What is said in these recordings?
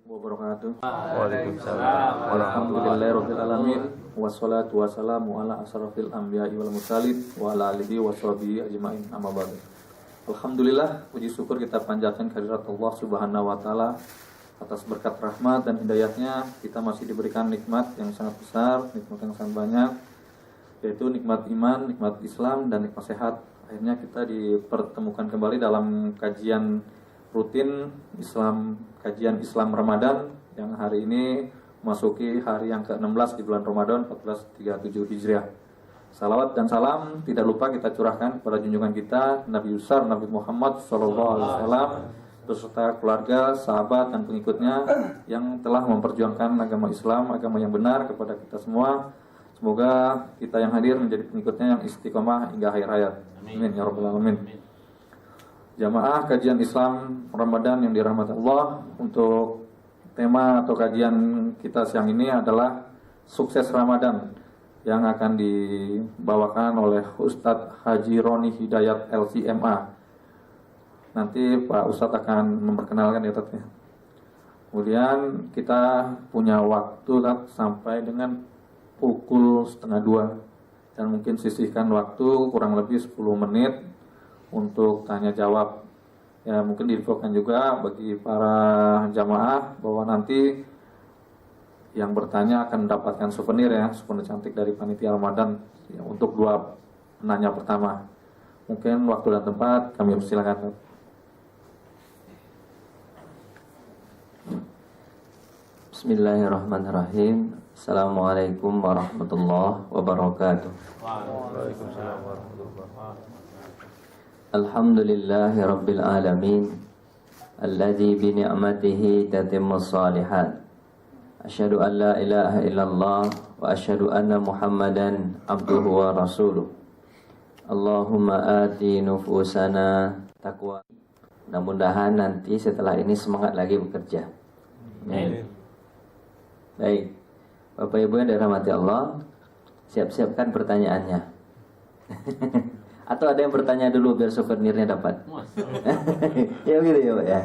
wabarakatuh. Waalaikumsalam Alhamdulillahirabbil alamin wassalatu wassalamu ala asrofil anbiya'i wal mursalin wa ala alihi washabihi ajmain amma ba'du. Alhamdulillah, puji syukur kita panjatkan kehadirat Allah Subhanahu wa taala atas berkat rahmat dan hidayahnya. Kita masih diberikan nikmat yang sangat besar, nikmat yang sangat banyak, yaitu nikmat iman, nikmat Islam, dan nikmat sehat. Akhirnya kita dipertemukan kembali dalam kajian rutin kajian Islam Ramadan yang hari ini memasuki hari yang ke-16 di bulan Ramadan 1437 Hijriah. Salawat dan salam tidak lupa kita curahkan kepada junjungan kita Nabi besar Nabi Muhammad SAW beserta keluarga, sahabat, dan pengikutnya yang telah memperjuangkan agama Islam, agama yang benar kepada kita semua. Semoga kita yang hadir menjadi pengikutnya yang istiqomah hingga akhir hayat. Amin ya rabbal alamin. Jamaah kajian Islam Ramadan yang dirahmati Allah, untuk tema atau kajian kita siang ini adalah sukses Ramadan yang akan dibawakan oleh Ustadz Haji Roni Hidayat LCMA. Nanti Pak Ustadz akan memperkenalkan ya Ustadz. Kemudian kita punya waktu sampai dengan pukul 1:30 dan mungkin sisihkan waktu kurang lebih 10 menit untuk tanya jawab. Ya, mungkin diinfokan juga bagi para jamaah bahwa nanti yang bertanya akan mendapatkan souvenir cantik dari panitia Ramadan ya, untuk 2 penanya pertama. Mungkin waktu dan tempat kami persilakan. Bismillahirrahmanirrahim. Assalamualaikum warahmatullahi wabarakatuh. Waalaikumsalam warahmatullahi wabarakatuh. Alhamdulillahi rabbil alamin alladzi bi ni'matihi tatimmus shalihat. Asyhadu an la ilaha illallah wa asyhadu anna Muhammadan abduhu wa rasuluh. Allahumma ati nufusana taqwa. Mudah-mudahan nanti setelah ini semangat lagi bekerja. Amin. Baik, Bapak Ibu yang dirahmati Allah, siap-siapkan pertanyaannya. Atau ada yang bertanya dulu biar souvenirnya dapat? Ya gitu ya Pak ya.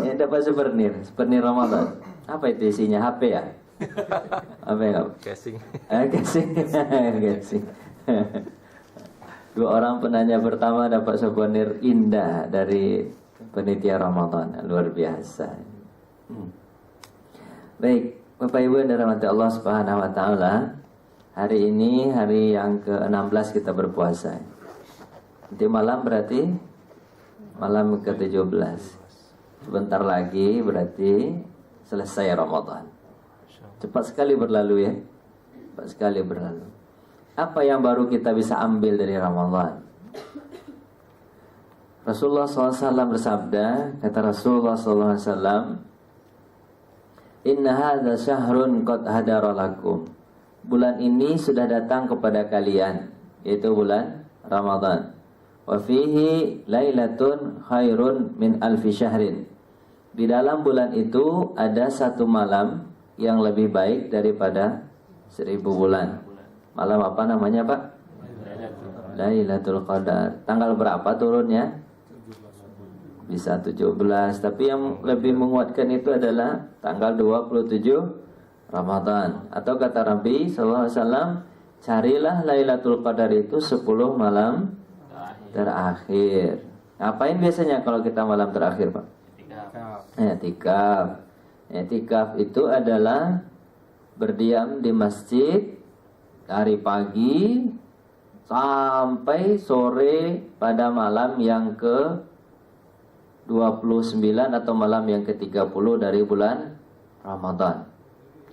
Ya dapat souvenir Ramadan. Apa itu isinya? HP ya? Apa ya? Casing. Casing. 2 orang penanya pertama dapat souvenir indah dari panitia Ramadan. Luar biasa. Baik, Bapak Ibu yang dirahmati Allah Subhanahu wa taala, hari ini hari yang ke-16 kita berpuasa. Nanti malam berarti malam ke-17. Sebentar lagi berarti selesai Ramadan. Cepat sekali berlalu ya. Cepat sekali berlalu. Apa yang baru kita bisa ambil dari Ramadan? Rasulullah SAW bersabda, kata Rasulullah SAW, Inna hadza syahrun qad hadara lakum. Bulan ini sudah datang kepada kalian, yaitu bulan Ramadan. Wa fihi lailatun khairun min alfi syahrin. Di dalam bulan itu ada 1 malam yang lebih baik daripada 1000 bulan. Malam apa namanya Pak? Lailatul Qadar. Tanggal berapa turunnya? Bisa 17, tapi yang lebih menguatkan itu adalah tanggal 27 Ramadan. Atau kata Nabi SAW, carilah Lailatul Qadar itu 10 malam terakhir. Ngapain biasanya kalau kita malam terakhir Pak? I'tikaf. I'tikaf itu adalah berdiam di masjid dari pagi sampai sore pada malam yang ke-29 atau malam yang ke-30 dari bulan Ramadan.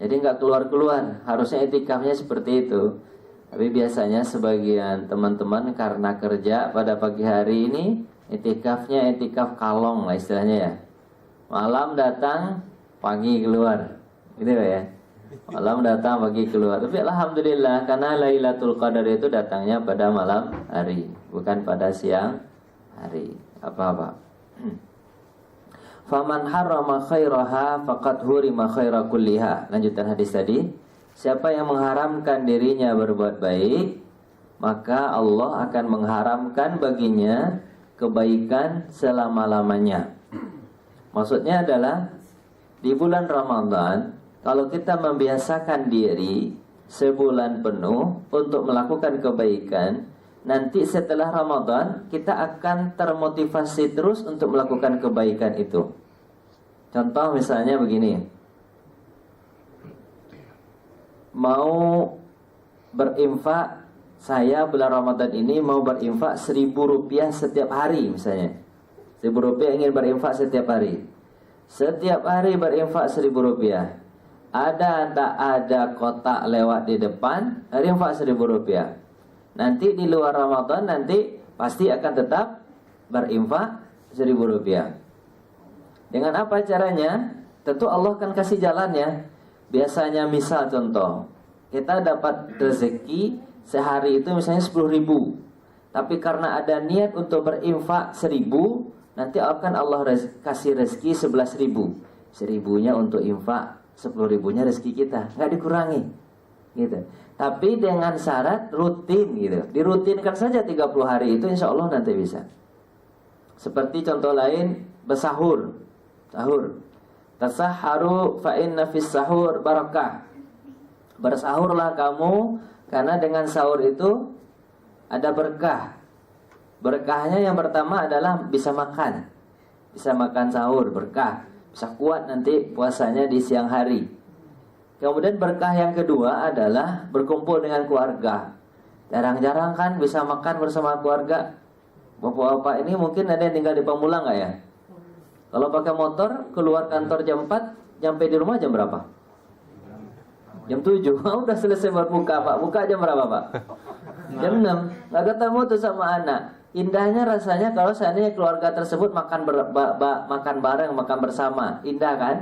Jadi nggak keluar-keluar. Harusnya i'tikafnya seperti itu. Tapi biasanya sebagian teman-teman karena kerja pada pagi hari ini, i'tikafnya i'tikaf kalong lah istilahnya ya. Malam datang, pagi keluar. Gitu ya. Malam datang, pagi keluar. Tapi alhamdulillah karena Lailatul Qadar itu datangnya pada malam hari, bukan pada siang hari. Apa-apa. Faman harrama khairaha faqad hurima khaira kulliha. Lanjutan hadis tadi, siapa yang mengharamkan dirinya berbuat baik, maka Allah akan mengharamkan baginya kebaikan selama-lamanya. Maksudnya adalah di bulan Ramadan, kalau kita membiasakan diri sebulan penuh untuk melakukan kebaikan, nanti setelah Ramadan kita akan termotivasi terus untuk melakukan kebaikan itu. Contoh misalnya begini, mau berinfak, saya bulan Ramadan ini mau berinfak 1.000 rupiah setiap hari misalnya. 1.000 rupiah ingin berinfak setiap hari. Setiap hari berinfak 1.000 rupiah. Ada tak ada kotak lewat di depan, infak 1.000 rupiah. Nanti di luar Ramadan nanti pasti akan tetap berinfak 1.000 rupiah. Dengan apa caranya? Tentu Allah akan kasih jalannya. Biasanya misal contoh, kita dapat rezeki sehari itu misalnya 10.000. Tapi karena ada niat untuk berinfak 1.000, nanti akan Allah kasih rezeki 11.000. 1.000-nya untuk infak, 10.000-nya rezeki kita, nggak dikurangi, gitu. Tapi dengan syarat rutin, gitu. Dirutinkan saja 30 hari itu, insya Allah nanti bisa. Seperti contoh lain, bersahur, sahur. Tasahharu fa inna fis sahur barakah. Bersahurlah kamu, karena dengan sahur itu ada berkah. Berkahnya yang pertama adalah bisa makan. Bisa makan sahur, berkah. Bisa kuat nanti puasanya di siang hari. Kemudian berkah yang kedua adalah berkumpul dengan keluarga. Jarang-jarang kan bisa makan bersama keluarga. Bapak-bapak ini mungkin ada yang tinggal di Pamulang nggak ya? Kalau pakai motor keluar kantor jam 4, nyampe di rumah jam berapa? Jam 7. Udah selesai berbuka, Pak. Buka jam berapa, Pak? Jam 6. Nggak ketemu tuh sama anak. Indahnya rasanya kalau seandainya keluarga tersebut makan makan bareng, makan bersama. Indah kan?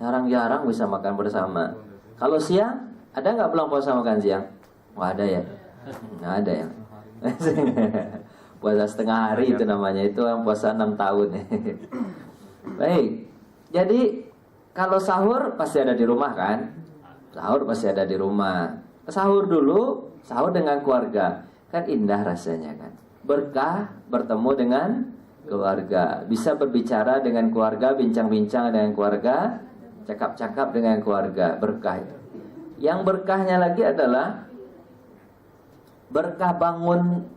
Jarang-jarang bisa makan bersama. Kalau siang, ada nggak belum puasa makan siang? Nggak ada ya? Nggak ada ya? Puasa setengah hari itu namanya. Itu yang puasa 6 tahun. Baik. Jadi kalau sahur pasti ada di rumah kan? Sahur pasti ada di rumah. Sahur dulu, sahur dengan keluarga. Kan indah rasanya kan? Berkah bertemu dengan keluarga. Bisa berbicara dengan keluarga, bincang-bincang dengan keluarga, cakap-cakap dengan keluarga. Berkah itu. Yang berkahnya lagi adalah berkah bangun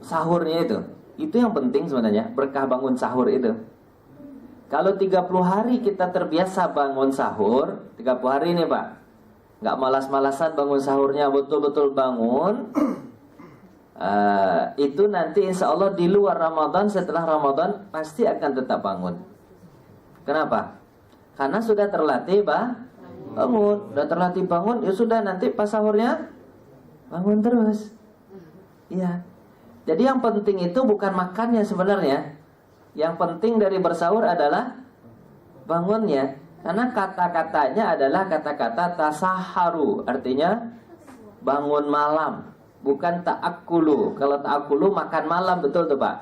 sahurnya itu. Itu yang penting sebenarnya, berkah bangun sahur itu. Kalau 30 hari kita terbiasa bangun sahur, 30 hari ini Pak, nggak malas-malasan bangun sahurnya, betul-betul bangun. Itu nanti insya Allah di luar Ramadan, setelah Ramadan pasti akan tetap bangun. Kenapa? Karena sudah terlatih bangun, sudah terlatih bangun, ya sudah nanti pas sahurnya bangun terus. Iya. Jadi yang penting itu bukan makannya sebenarnya. Yang penting dari bersahur adalah bangunnya. Karena kata-katanya adalah kata-kata tasaharu, artinya bangun malam. Bukan ta'akulu. Kalau ta'akulu makan malam, betul tuh Pak?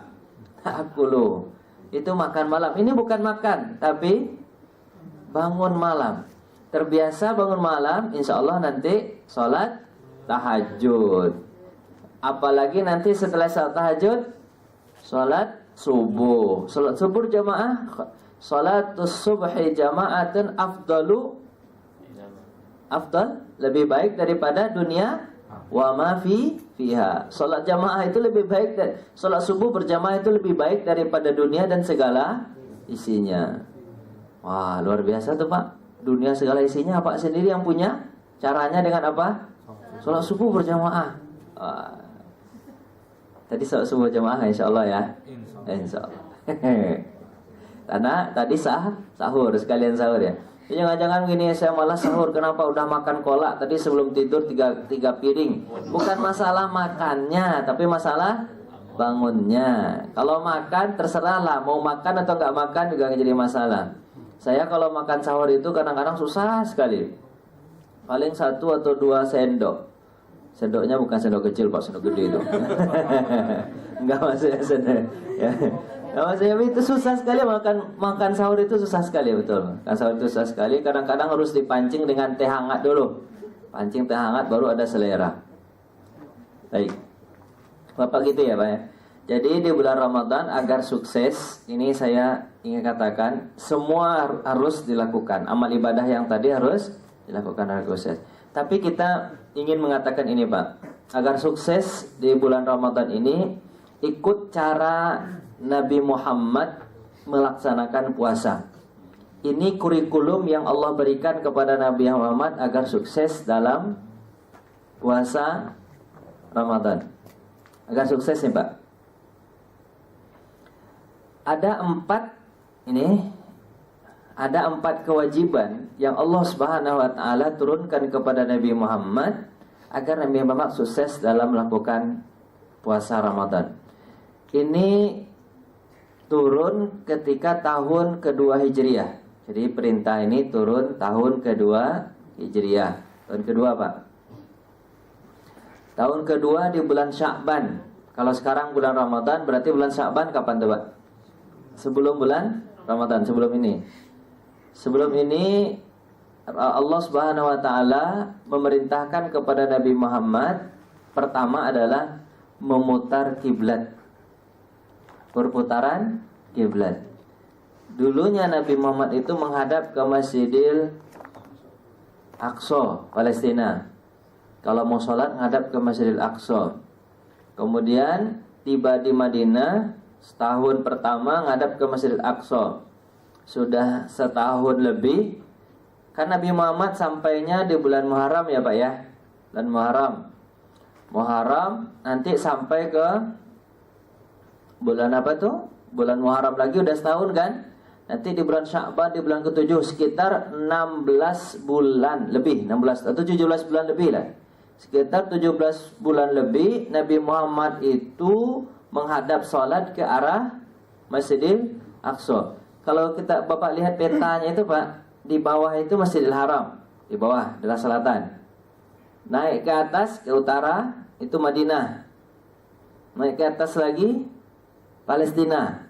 Ta'akulu itu makan malam. Ini bukan makan, tapi bangun malam. Terbiasa bangun malam, insya Allah nanti sholat tahajud. Apalagi nanti setelah sholat tahajud, sholat subuh. Sholat subuh jamaah, sholatus subhi jama'atan afdalu, afdal, lebih baik daripada dunia wa ma fiha. Salat jamaah itu lebih baik dari salat subuh berjamaah, itu lebih baik daripada dunia dan segala isinya. Wah, luar biasa tuh Pak. Dunia segala isinya Pak sendiri yang punya. Caranya dengan apa? Salat subuh berjamaah. Tadi salat subuh berjamaah insyaallah ya. Insyaallah. Karena tadi sahur, sekalian sahur ya. Jangan-jangan gini, saya malas sahur, kenapa udah makan kolak tadi sebelum tidur 3 piring. Bukan masalah makannya, tapi masalah bangunnya. Kalau makan terserahlah, mau makan atau nggak makan juga nggak jadi masalah. Saya kalau makan sahur itu kadang-kadang susah sekali. Paling 1 atau 2 sendok. Sendoknya bukan sendok kecil Pak, sendok gede itu. Enggak maksudnya sendok ya. Nah, maksudnya itu susah sekali makan sahur itu susah sekali, betul. Makan sahur itu susah sekali. Kadang-kadang harus dipancing dengan teh hangat dulu. Pancing teh hangat baru ada selera. Baik. Bapak gitu ya Pak ya. Jadi di bulan Ramadan agar sukses, ini saya ingin katakan semua harus dilakukan. Amal ibadah yang tadi harus dilakukan agar sukses. Tapi kita ingin mengatakan ini Pak, agar sukses di bulan Ramadan ini ikut cara Nabi Muhammad melaksanakan puasa. Ini kurikulum yang Allah berikan kepada Nabi Muhammad agar sukses dalam puasa Ramadan. Agar sukses nih Pak. Ada empat kewajiban yang Allah Subhanahu wa taala turunkan kepada Nabi Muhammad agar Nabi Muhammad sukses dalam melakukan puasa Ramadan. Ini turun ketika tahun kedua Hijriah. Jadi perintah ini turun tahun kedua Hijriah. Tahun kedua Pak. Tahun kedua di bulan Sya'ban. Kalau sekarang bulan Ramadan, berarti bulan Sya'ban kapan tuh Pak? Sebelum bulan Ramadan, sebelum ini. Sebelum ini Allah Subhanahu wa taala memerintahkan kepada Nabi Muhammad pertama adalah memutar kiblat. Perputaran kiblat. Dulunya Nabi Muhammad itu menghadap ke Masjidil Aqsa, Palestina. Kalau mau sholat menghadap ke Masjidil Aqsa. Kemudian tiba di Madinah, setahun pertama menghadap ke Masjidil Aqsa. Sudah setahun lebih. Kan Nabi Muhammad sampainya di bulan Muharram ya Pak ya. Bulan Muharram nanti sampai ke bulan apa tuh? Bulan Muharram lagi udah setahun kan? Nanti di bulan Sya'ban di bulan ke-7 sekitar 16 bulan lebih, 16 atau 17 bulan lebih lah. Sekitar 17 bulan lebih Nabi Muhammad itu menghadap sholat ke arah Masjidil Aqsa. Kalau kita Bapak lihat petanya itu Pak, di bawah itu Masjidil Haram, di bawah adalah selatan. Naik ke atas ke utara itu Madinah. Naik ke atas lagi Palestina.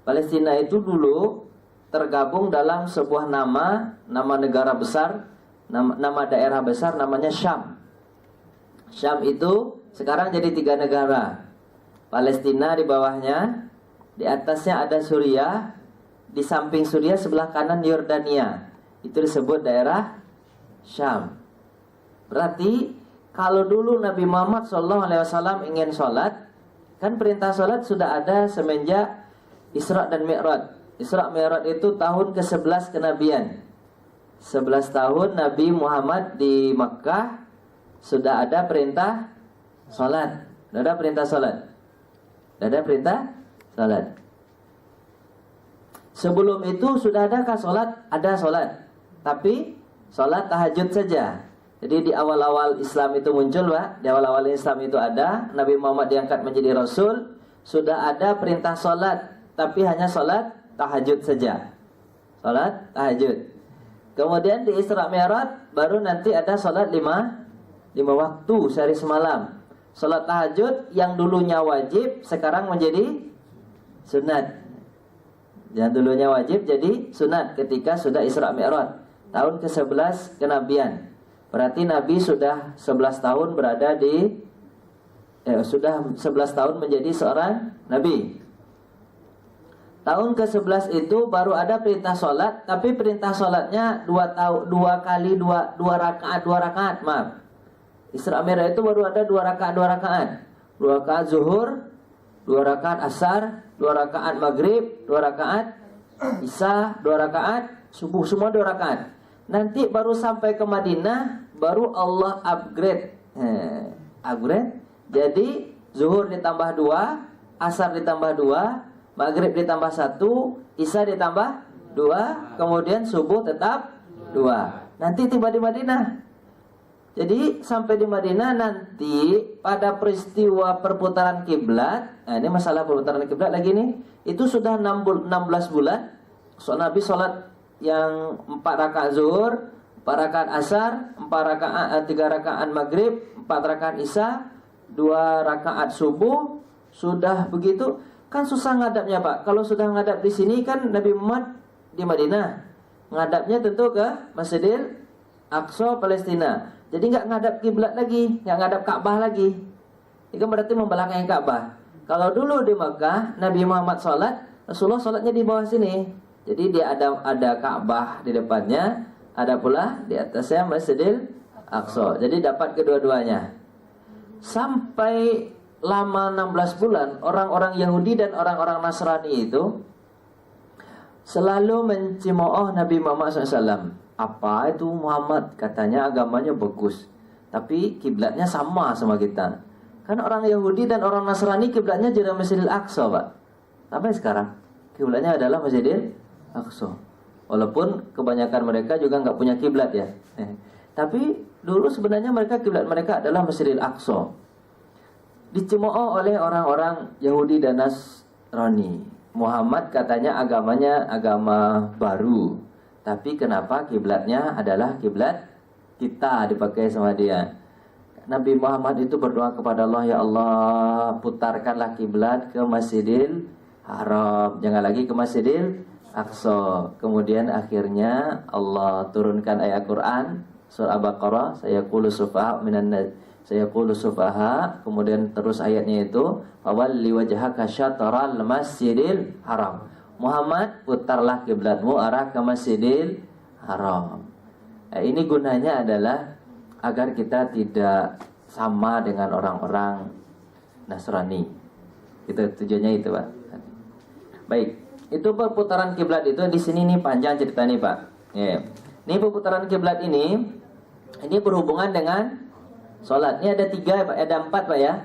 Palestina itu dulu tergabung dalam sebuah nama negara besar, nama daerah besar namanya Syam. Syam itu sekarang jadi 3 negara. Palestina di bawahnya, di atasnya ada Suriah, di samping Suriah sebelah kanan Yordania. Itu disebut daerah Syam. Berarti kalau dulu Nabi Muhammad SAW ingin sholat, kan perintah sholat sudah ada semenjak Isra dan Mi'raj. Isra Mi'raj itu tahun ke-11 kenabian. 11 tahun Nabi Muhammad di Makkah sudah ada perintah sholat. Sudah ada perintah sholat. Sudah ada perintah sholat. Sebelum itu sudah adakah sholat? Ada sholat, tapi sholat tahajud saja. Jadi di awal-awal Islam itu muncul Pak, di awal-awal Islam itu ada, Nabi Muhammad diangkat menjadi Rasul, sudah ada perintah sholat, tapi hanya sholat tahajud saja. Sholat tahajud. Kemudian di Isra Mi'raj baru nanti ada sholat 5 waktu sehari semalam. Sholat tahajud yang dulunya wajib sekarang menjadi sunat. Yang dulunya wajib jadi sunat ketika sudah Isra Mi'raj tahun ke-11 kenabian. Berarti Nabi sudah 11 tahun berada di sudah 11 tahun menjadi seorang Nabi. Tahun ke-11 itu baru ada perintah sholat, tapi perintah sholatnya 2 rakaat, maaf. Isra Mi'raj itu baru ada 2 rakaat. 2 rakaat zuhur, 2 rakaat asar, 2 rakaat maghrib, 2 rakaat isya, 2 rakaat subuh, semua 2 rakaat. Nanti baru sampai ke Madinah, baru Allah upgrade. Jadi zuhur ditambah 2, asar ditambah 2, maghrib ditambah 1, isya ditambah 2, kemudian subuh tetap 2. Nanti tiba di Madinah. Jadi sampai di Madinah nanti pada peristiwa perputaran kiblat. Nah ini masalah perputaran kiblat lagi nih. Itu sudah 16 bulan. So, Nabi sholat yang 4 rakaat zuhur, 4 rakaat asar, 3 rakaat maghrib, 4 rakaat isya, 2 rakaat subuh. Sudah begitu kan susah ngadapnya Pak. Kalau sudah ngadap di sini kan Nabi Muhammad di Madinah, ngadapnya tentu ke Masjidil Aqsa Palestina. Jadi nggak ngadap kiblat lagi, nggak ngadap Ka'bah lagi. Itu berarti membelakangi Ka'bah. Kalau dulu di Mekah Nabi Muhammad sholat, Rasulullah sholatnya di bawah sini. Jadi dia ada Ka'bah di depannya, ada pula di atasnya Masjidil Aqsa. Jadi dapat kedua-duanya. Sampai lama 16 bulan orang-orang Yahudi dan orang-orang Nasrani itu selalu mencemooh Nabi Muhammad SAW. Apa itu Muhammad? Katanya agamanya bagus, tapi kiblatnya sama kita. Kan orang Yahudi dan orang Nasrani kiblatnya jadi Masjidil Aqsa, Pak. Sampai sekarang kiblatnya adalah Masjidil Aqsa. Walaupun kebanyakan mereka juga nggak punya kiblat ya. Tapi dulu sebenarnya kiblat mereka adalah Masjidil Aqsa. Dicemooh oleh orang-orang Yahudi dan Nasrani. Muhammad katanya agamanya agama baru, tapi kenapa kiblatnya adalah kiblat kita dipakai sama dia. Nabi Muhammad itu berdoa kepada Allah, ya Allah, putarkanlah kiblat ke Masjidil Haram, jangan lagi ke Masjidil Aqsa. Kemudian akhirnya Allah turunkan ayat Quran surah Al-Baqarah, saya qulu sufaha, kemudian terus ayatnya itu fawalli wajhaka syatral masjidil haram. Muhammad, putarlah kiblatmu arah ke Masjidil Haram. Ini gunanya adalah agar kita tidak sama dengan orang-orang Nasrani. Itu tujuannya itu, Pak. Baik, itu perputaran kiblat itu di sini nih panjang cerita nih, Pak. Ya. Ini perputaran kiblat ini berhubungan dengan sholat. Ini ada 3, Pak, ada 4, Pak ya.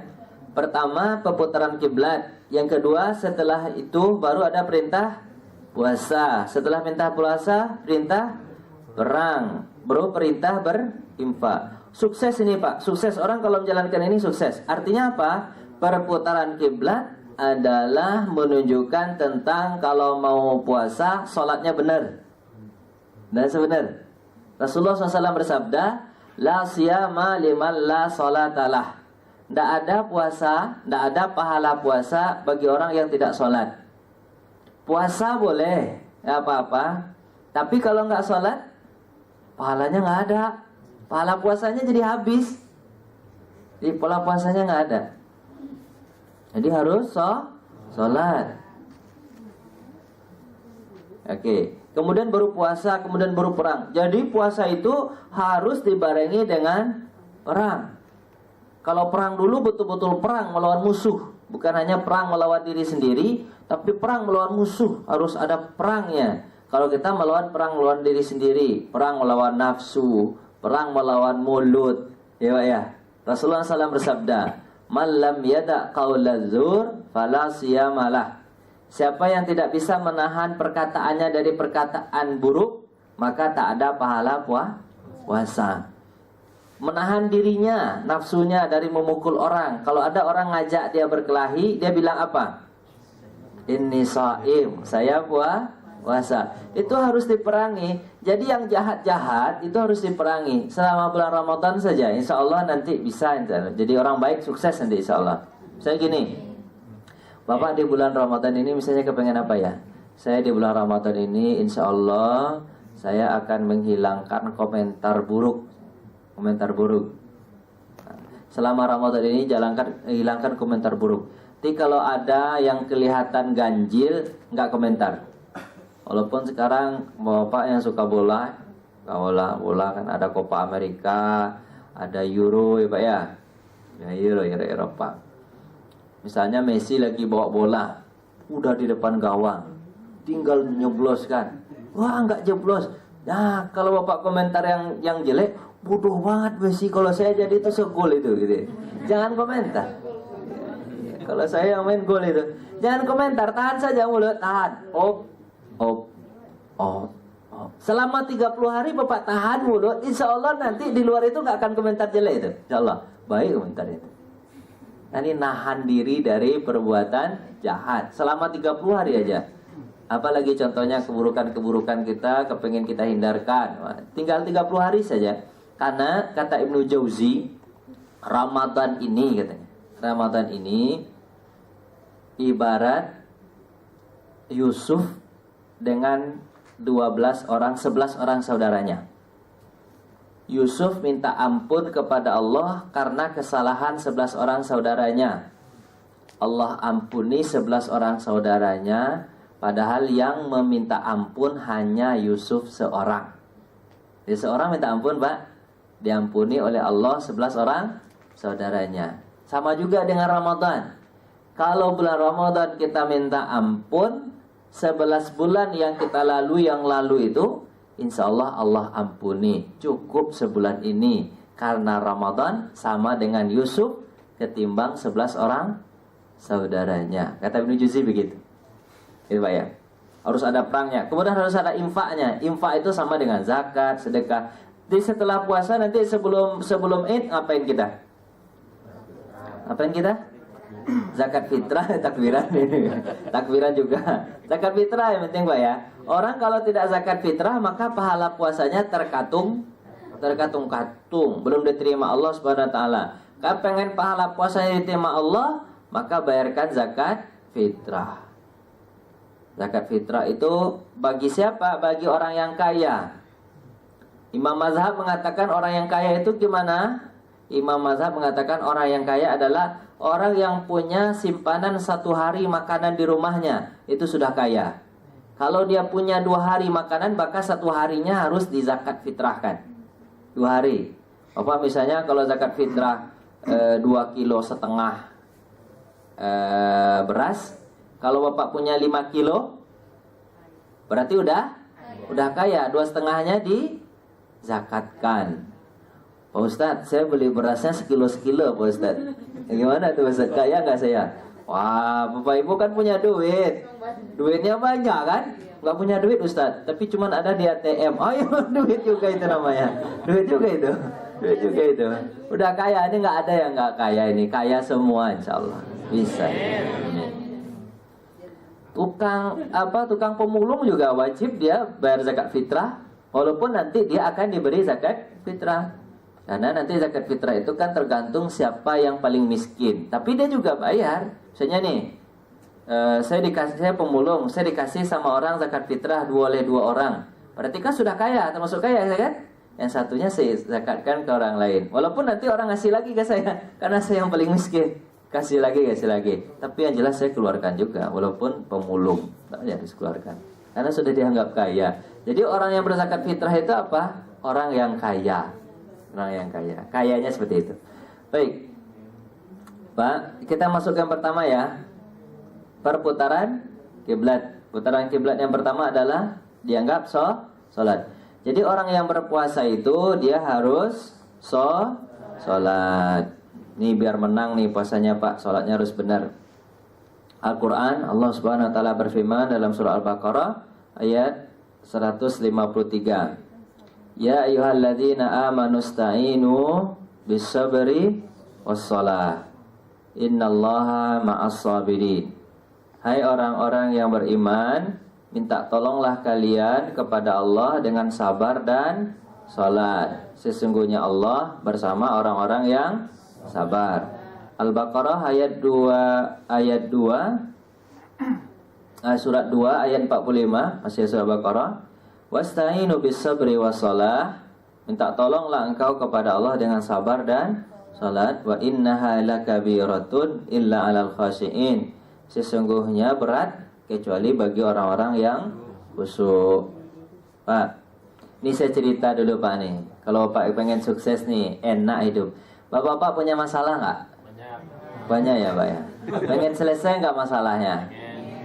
Pertama perputaran kiblat, yang kedua setelah itu baru ada perintah puasa. Setelah perintah puasa, perintah perang, baru perintah berinfak. Sukses ini, Pak. Sukses orang kalau menjalankan ini sukses. Artinya apa? Perputaran kiblat adalah menunjukkan tentang kalau mau puasa sholatnya benar dan sebenar. Rasulullah SAW bersabda, la siyama liman la sholatalah. Tidak ada puasa, tidak ada pahala puasa bagi orang yang tidak sholat. Puasa boleh, ya apa-apa. Tapi kalau nggak sholat, pahalanya nggak ada. Pahala puasanya jadi habis. Jadi pahala puasanya nggak ada. Jadi harus sholat. Oke. Kemudian baru puasa, kemudian baru perang. Jadi puasa itu harus dibarengi dengan perang. Kalau perang dulu betul-betul perang melawan musuh, bukan hanya perang melawan diri sendiri, tapi perang melawan musuh, harus ada perangnya. Kalau kita perang melawan diri sendiri, perang melawan nafsu, perang melawan mulut, ya Pak ya. Rasulullah SAW bersabda, "Man lam yada' qaulaz zur fala siyamalah." Siapa yang tidak bisa menahan perkataannya dari perkataan buruk, maka tak ada pahala puasa. Menahan dirinya, nafsunya dari memukul orang. Kalau ada orang ngajak dia berkelahi, dia bilang apa? Inni shaim, saya puasa. Itu harus diperangi. Jadi yang jahat-jahat itu harus diperangi. Selama bulan Ramadan saja, insya Allah nanti bisa. Jadi orang baik sukses nanti insya Allah. Saya gini, Bapak di bulan Ramadan ini misalnya kepengen apa ya? Saya di bulan Ramadan ini insya Allah saya akan menghilangkan komentar buruk. Selama Ramadan ini hilangkan komentar buruk. Jadi kalau ada yang kelihatan ganjil, nggak komentar. Walaupun sekarang Bapak yang suka bola kan ada Copa Amerika, ada Euro ya Pak ya. Ya Euro Eropa. Misalnya Messi lagi bawa bola, udah di depan gawang, tinggal nyeblos kan. Wah nggak jeblos. Nah kalau Bapak komentar yang jelek, bodoh banget Messi, kalau saya jadi itu segol itu gitu. Jangan komentar. Kalau saya yang main gol itu, jangan komentar, tahan saja mulut, tahan. Selama 30 hari Bapak tahan mulut, insya Allah nanti di luar itu nggak akan komentar jelek itu. Insya Allah baik komentar itu. Nanti nahan diri dari perbuatan jahat selama 30 hari aja. Apalagi contohnya keburukan-keburukan kita kepengen kita hindarkan, tinggal 30 hari saja. Karena kata Ibnu Jauzi, Ramadan ini ibarat Yusuf dengan 11 orang saudaranya. Yusuf minta ampun kepada Allah karena kesalahan 11 orang saudaranya. Allah ampuni 11 orang saudaranya, padahal yang meminta ampun hanya Yusuf seorang. Jadi seorang minta ampun, Pak, diampuni oleh Allah 11 orang saudaranya. Sama juga dengan Ramadan. Kalau bulan Ramadan kita minta ampun, 11 bulan yang kita yang lalu itu, insya Allah Allah ampuni. Cukup sebulan ini. Karena Ramadan sama dengan Yusuf ketimbang 11 orang saudaranya. Kata Ibnu Jauzi begitu. Gitu Pak ya. Harus ada perangnya. Kemudian harus ada infaknya. Infak itu sama dengan zakat, sedekah. Jadi setelah puasa nanti sebelum Id ngapain kita? Ngapain kita? Zakat fitrah, takbiran. Takbiran juga. Zakat fitrah yang penting Pak ya. Orang kalau tidak zakat fitrah maka pahala puasanya terkatung, belum diterima Allah Subhanahu wa taala. Kalau pengen pahala puasanya diterima Allah, maka bayarkan zakat fitrah. Zakat fitrah itu bagi siapa? Bagi orang yang kaya. Imam Mazhab mengatakan orang yang kaya itu gimana? Imam Mazhab mengatakan orang yang kaya adalah orang yang punya simpanan 1 hari makanan di rumahnya. Itu sudah kaya. Kalau dia punya 2 hari makanan, maka 1 harinya harus dizakat fitrahkan. 2 hari. Bapak misalnya kalau zakat fitrah 2,5 kilo beras, kalau Bapak punya 5 kilo, berarti udah kaya. 2,5-nya dizakatkan. Pak Ustadz, saya beli berasnya sekilo Pak Ustadz. Gimana tuh Ustadz? Kaya nggak saya? Wah, Bapak Ibu kan punya duit. Duitnya banyak kan? Nggak punya duit Ustadz, tapi cuman ada di ATM. Oh iya, duit juga itu namanya. Duit juga itu. Udah kaya, ini nggak ada yang nggak kaya ini. Kaya semua insya Allah. Bisa. Tukang pemulung juga wajib dia bayar zakat fitrah. Walaupun nanti dia akan diberi zakat fitrah. Karena nanti zakat fitrah itu kan tergantung siapa yang paling miskin. Tapi dia juga bayar. Misalnya nih, saya pemulung, saya dikasih sama orang zakat fitrah oleh 2 orang. Berarti kan sudah kaya, termasuk kaya kan? Yang satunya saya zakatkan ke orang lain. Walaupun nanti orang ngasih lagi ke saya, karena saya yang paling miskin. Kasih lagi. Tapi yang jelas saya keluarkan juga, walaupun pemulung, tak harus keluarkan. Karena sudah dianggap kaya. Jadi orang yang berzakat fitrah itu apa? Orang yang kaya. Kayanya seperti itu. Baik Pak, kita masuk yang pertama ya. Perputaran kiblat. Putaran kiblat yang pertama adalah dianggap sholat. Jadi orang yang berpuasa itu dia harus sholat. Nih biar menang nih puasanya Pak, sholatnya harus benar. Al-Quran, Allah Subhanahu wa taala berfirman dalam surah Al-Baqarah ayat 153. Ya ayyuhalladzina amanu sta'inu bis-sabri was-shalah. Innallaha ma'as-sabirin. Hai orang-orang yang beriman, minta tolonglah kalian kepada Allah dengan sabar dan salat. Sesungguhnya Allah bersama orang-orang yang sabar. Al-Baqarah ayat 2 surat 2 ayat 45, masih surah Al-Baqarah. Wasta'inu bis-sabri was-shalah. Minta tolonglah engkau kepada Allah dengan sabar dan salat. Wa innaha lakabiratun illa 'alal khashiin. Sesungguhnya berat kecuali bagi orang-orang yang khusyuk. Pak, ini saya cerita dulu Pak nih. Kalau Pak pengen sukses nih, enak hidup. Bapak punya masalah nggak? Banyak ya Pak ya. Pengen selesai nggak masalahnya?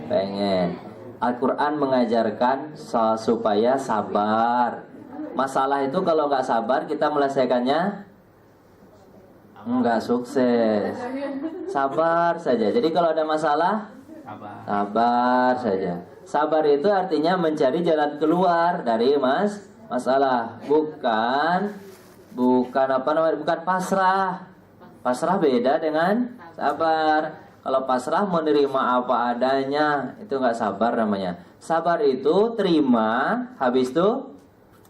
Pengen. Al-Quran mengajarkan supaya sabar. Masalah itu kalau nggak sabar kita melesaikannya nggak sukses. Sabar saja. Jadi kalau ada masalah, sabar saja. Sabar itu artinya mencari jalan keluar dari masalah. Bukan pasrah. Pasrah beda dengan sabar. Kalau pasrah menerima apa adanya, itu nggak sabar namanya. Sabar itu terima, habis itu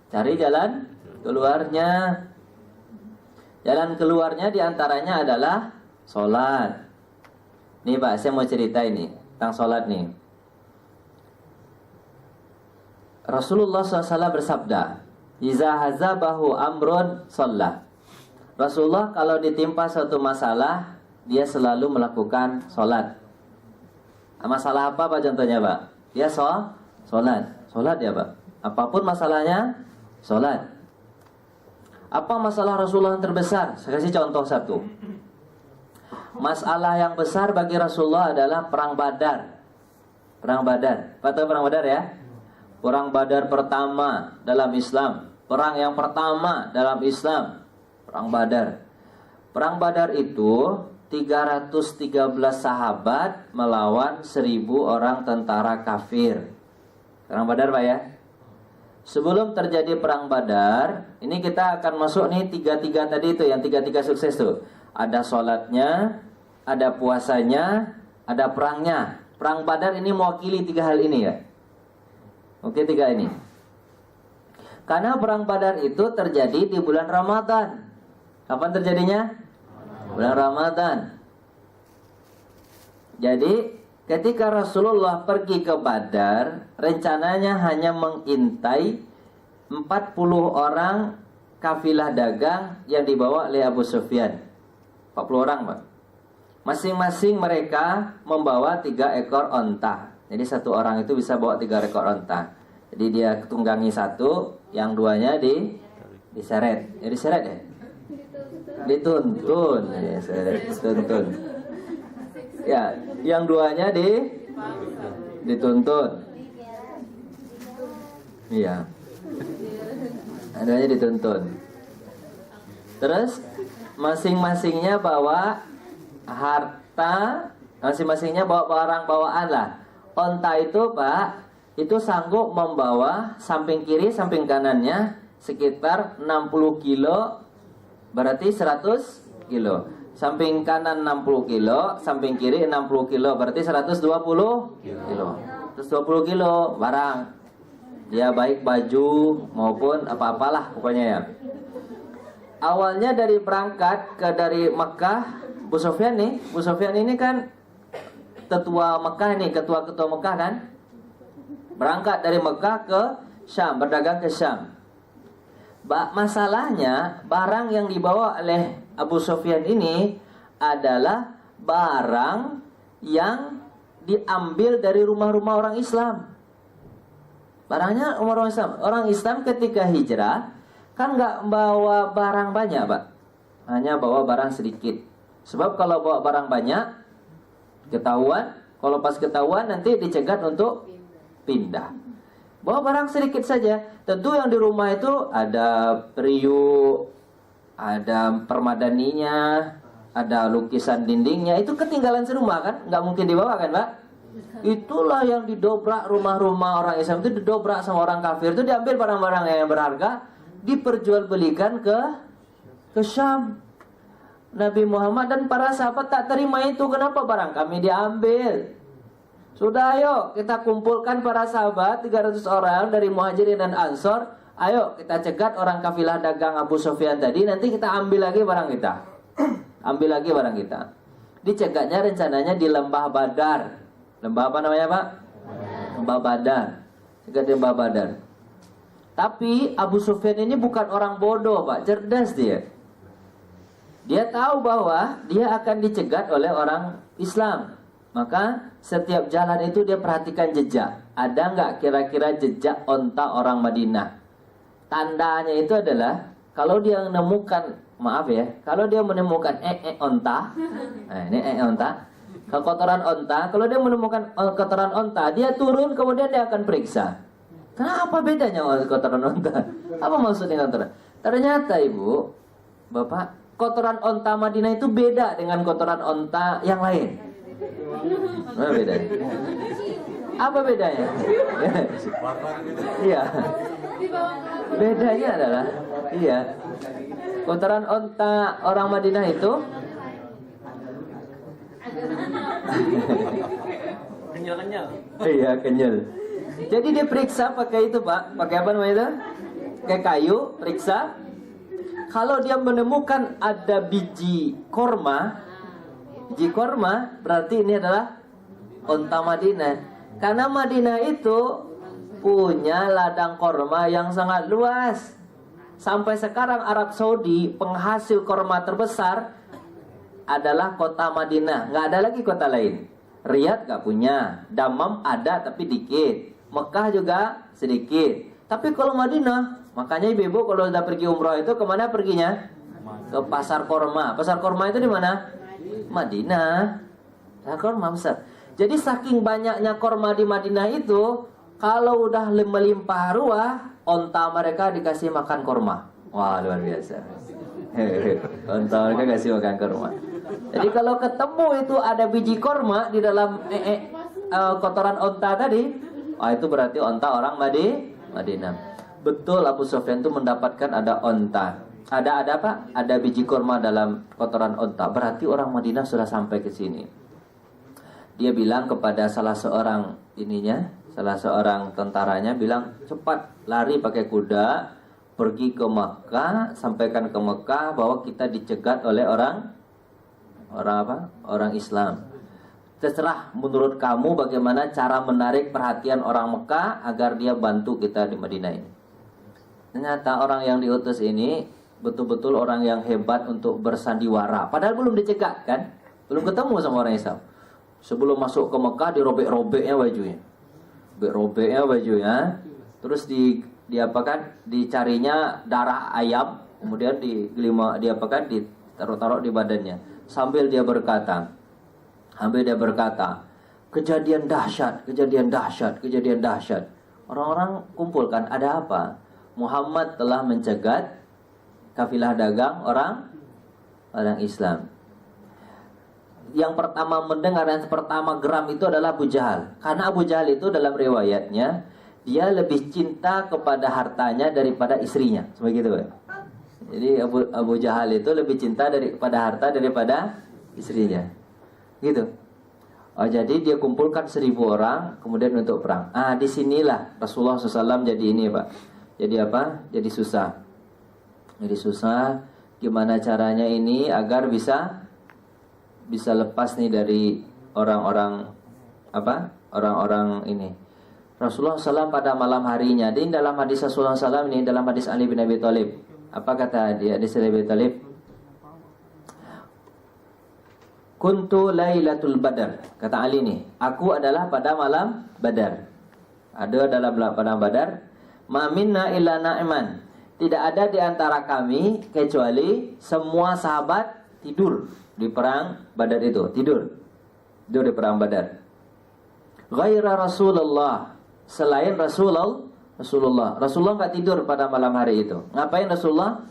cari jalan keluarnya. Jalan keluarnya diantaranya adalah sholat. Nih Pak, saya mau cerita ini tentang sholat nih. Rasulullah SAW bersabda, "Iza hazabahu amrun sholat." Rasulullah kalau ditimpa suatu masalah, dia selalu melakukan sholat. Masalah apa Pak contohnya Pak? Dia sholat ya Pak. Apapun masalahnya, sholat. Apa masalah Rasulullah yang terbesar? Saya kasih contoh satu. Masalah yang besar bagi Rasulullah adalah perang Badar. Perang Badar. Apa tahu perang Badar ya? Perang Badar pertama dalam Islam. Perang yang pertama dalam Islam. Perang Badar. Perang Badar itu 313 sahabat melawan 1000 orang tentara kafir. Perang Badar Pak ya. Sebelum terjadi perang Badar, ini kita akan masuk nih 3-3 tadi itu, yang 3-3 sukses tuh. Ada sholatnya, ada puasanya, ada perangnya. Perang Badar ini mewakili 3 hal ini ya. Oke, 3 ini. Karena perang Badar itu terjadi di bulan Ramadan. Kapan terjadinya? Bulan Ramadan. Jadi ketika Rasulullah pergi ke Badar, rencananya hanya mengintai 40 orang kafilah dagang yang dibawa oleh Abu Sufyan. 40 orang Pak. Masing-masing mereka membawa 3 ekor onta. Jadi satu orang itu bisa bawa 3 ekor onta. Jadi dia tunggangi satu, yang 2-nya diseret. Ya diseret ya? Dituntun. Ya, dituntun. Ya, yang 2-nya dituntun. Iya. Adanya dituntun. Terus masing-masingnya bawa harta, masing-masingnya bawa barang bawaan lah. Onta itu Pak, itu sanggup membawa samping kiri, samping kanannya sekitar 60 kilo, berarti 100 kilo. Samping kanan 60 kilo, samping kiri 60 kilo, berarti 120 kilo. 120 kilo barang. Ya baik baju maupun apa-apalah pokoknya ya. Awalnya dari berangkat dari Mekah, Bu Sufyan ini kan tetua Mekah nih, ketua-ketua Mekah kan. Berangkat dari Mekah ke Syam, berdagang ke Syam. Masalahnya barang yang dibawa oleh Abu Sufyan ini adalah barang yang diambil dari rumah-rumah orang Islam. Barangnya orang Islam. Orang Islam ketika hijrah kan nggak bawa barang banyak Pak, hanya bawa barang sedikit. Sebab kalau bawa barang banyak ketahuan, kalau pas ketahuan nanti dicegat untuk pindah. Bawa barang sedikit saja. Tentu yang di rumah itu ada periuk, ada permadaninya, ada lukisan dindingnya. Itu ketinggalan serumah kan, nggak mungkin dibawa kan Pak. Itulah yang didobrak rumah-rumah orang Islam itu, didobrak sama orang kafir itu, diambil barang-barang yang berharga, diperjualbelikan ke Syam. Nabi Muhammad dan para sahabat tak terima itu. Kenapa barang kami diambil? Sudah ayo kita kumpulkan para sahabat 300 orang dari Muhajirin dan Ansor. Ayo kita cegat orang kafilah dagang Abu Sufyan tadi. Nanti kita ambil lagi barang kita. Ambil lagi barang kita. Dicegatnya rencananya di Lembah Badar. Lembah apa namanya Pak? Lembah Badar. Cegat di Lembah Badar. Tapi Abu Sufyan ini bukan orang bodoh Pak, cerdas dia. Dia tahu bahwa dia akan dicegat oleh orang Islam. Maka setiap jalan itu dia perhatikan jejak. Ada nggak kira-kira jejak onta orang Madinah? Tandanya itu adalah kalau dia menemukan, maaf ya, kalau dia menemukan onta, nah ini onta, kekotoran onta. Kalau dia menemukan kotoran onta, dia turun kemudian dia akan periksa. Kenapa bedanya kotoran onta? Apa maksudnya kotoran? Ternyata Ibu, Bapak, kotoran onta Madinah itu beda dengan kotoran onta yang lain. Apa bedanya? Apa bedanya? Iya. Bedanya adalah, iya, kotoran onta orang Madinah itu kenyal-kenyal. Iya, kenyal. Jadi dia periksa pakai itu Pak, pakai apa namanya itu? Pakai kayu, periksa. Kalau dia menemukan ada biji korma berarti ini adalah onta Madinah. Karena Madinah itu punya ladang korma yang sangat luas. Sampai sekarang Arab Saudi penghasil korma terbesar. adalah kota Madinah, nggak ada lagi kota lain. Riyadh nggak punya, Damam ada tapi dikit, Mekah juga sedikit. Tapi kalau Madinah, makanya ibu-ibu kalau udah pergi umroh itu kemana perginya? Ke Pasar Korma. Pasar Korma itu di mana? Madinah. Pasar Korma besar. Jadi saking banyaknya korma di Madinah itu, kalau udah melimpah ruah, onta mereka dikasih makan korma. Wah, luar biasa. Onta mereka kasih makan korma. Jadi kalau ketemu itu ada biji korma di dalam kotoran onta tadi, itu berarti onta orang Madinah. Betul, Abu Sufyan itu mendapatkan ada onta. Ada apa? Ada biji korma dalam kotoran onta. Berarti orang Madinah sudah sampai ke sini. Dia bilang kepada salah seorang tentaranya bilang, cepat lari pakai kuda, pergi ke Mekah, sampaikan ke Mekah bahwa kita dicegat oleh orang Islam. Terserah menurut kamu bagaimana cara menarik perhatian orang Mekah agar dia bantu kita di Madinah ini. Ternyata orang yang diutus ini betul-betul orang yang hebat untuk bersandiwara. Padahal belum dicegat kan, belum ketemu sama orang Islam. Sebelum masuk ke Mekah dirobek-robeknya bajunya, terus dicarinya darah ayam, kemudian ditaruh di badannya, sambil dia berkata, kejadian dahsyat. Orang-orang kumpulkan, ada apa? Muhammad telah mencegat kafilah dagang orang Islam. Yang pertama mendengar dan pertama geram itu adalah Abu Jahal. Karena Abu Jahal itu dalam riwayatnya, dia lebih cinta kepada hartanya daripada istrinya. Sebegitu ya. Jadi Abu Jahal itu lebih cinta kepada harta daripada istrinya. Gitu. Jadi dia kumpulkan 1.000 orang kemudian untuk perang. Disinilah Rasulullah SAW jadi ini Pak. Jadi apa? Jadi susah. Gimana caranya ini agar bisa lepas nih dari orang-orang ini. Rasulullah SAW pada malam harinya, di dalam hadis Rasulullah SAW ini, dalam hadis Ali bin Abi Thalib, apa kata dia? Hadis Ali bin Abi Thalib, kuntu lailatul badar, kata Ali nih, aku adalah pada malam Badar. Ada dalam pada Badar, ma minna illa na'iman, tidak ada di antara kami kecuali semua sahabat tidur di perang Badar itu, tidur di perang Badar. Ghaira Rasulullah, selain Rasulullah nggak tidur pada malam hari itu. Ngapain Rasulullah?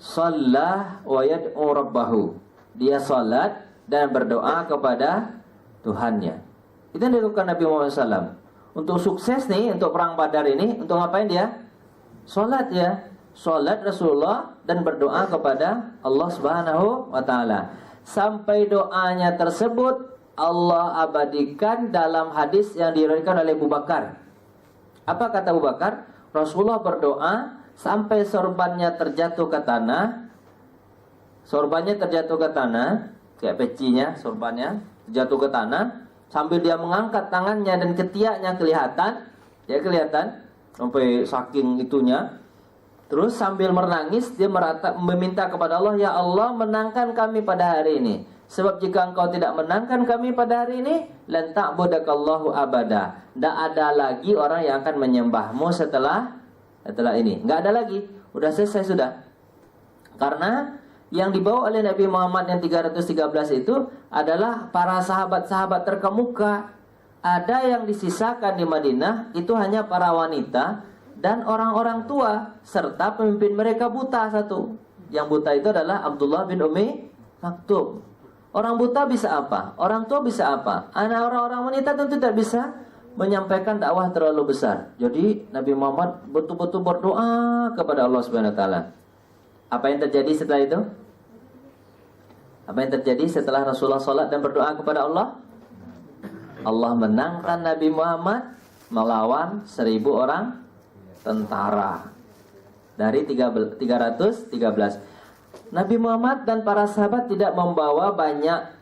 Shallah wa yad'u rabbahu, dia salat dan berdoa kepada Tuhannya. Itu yang dilakukan Nabi Muhammad SAW. Untuk sukses nih, untuk perang Badar ini, untuk ngapain dia? Salat ya. Salat Rasulullah dan berdoa kepada Allah Subhanahu wa taala. Sampai doanya tersebut Allah abadikan dalam hadis yang diriwayatkan oleh Abu Bakar. Apa kata Abu Bakar? Rasulullah berdoa sampai sorbannya terjatuh ke tanah. Sorbannya terjatuh ke tanah, kayak pecinya, sorbannya jatuh ke tanah, sambil dia mengangkat tangannya dan ketiaknya kelihatan, sampai saking itunya. Terus sambil menangis dia meminta kepada Allah, ya Allah menangkan kami pada hari ini. Sebab jika engkau tidak menangkan kami pada hari ini, lan ta'budakallahu abada. Tidak ada lagi orang yang akan menyembahmu setelah ini. Nggak ada lagi. Udah selesai sudah. Karena yang dibawa oleh Nabi Muhammad yang 313 itu adalah para sahabat-sahabat terkemuka. Ada yang disisakan di Madinah itu hanya para wanita dan orang-orang tua serta pemimpin mereka buta satu. Yang buta itu adalah Abdullah bin Umi Maktum. Orang buta bisa apa? Orang tua bisa apa? Anak orang-orang wanita tentu tidak bisa menyampaikan dakwah terlalu besar. Jadi Nabi Muhammad betul-betul berdoa kepada Allah Subhanahu wa taala. Apa yang terjadi setelah itu? Apa yang terjadi setelah Rasulullah salat dan berdoa kepada Allah? Allah menangkan Nabi Muhammad melawan 1.000 orang tentara dari 313. Nabi Muhammad dan para sahabat tidak membawa banyak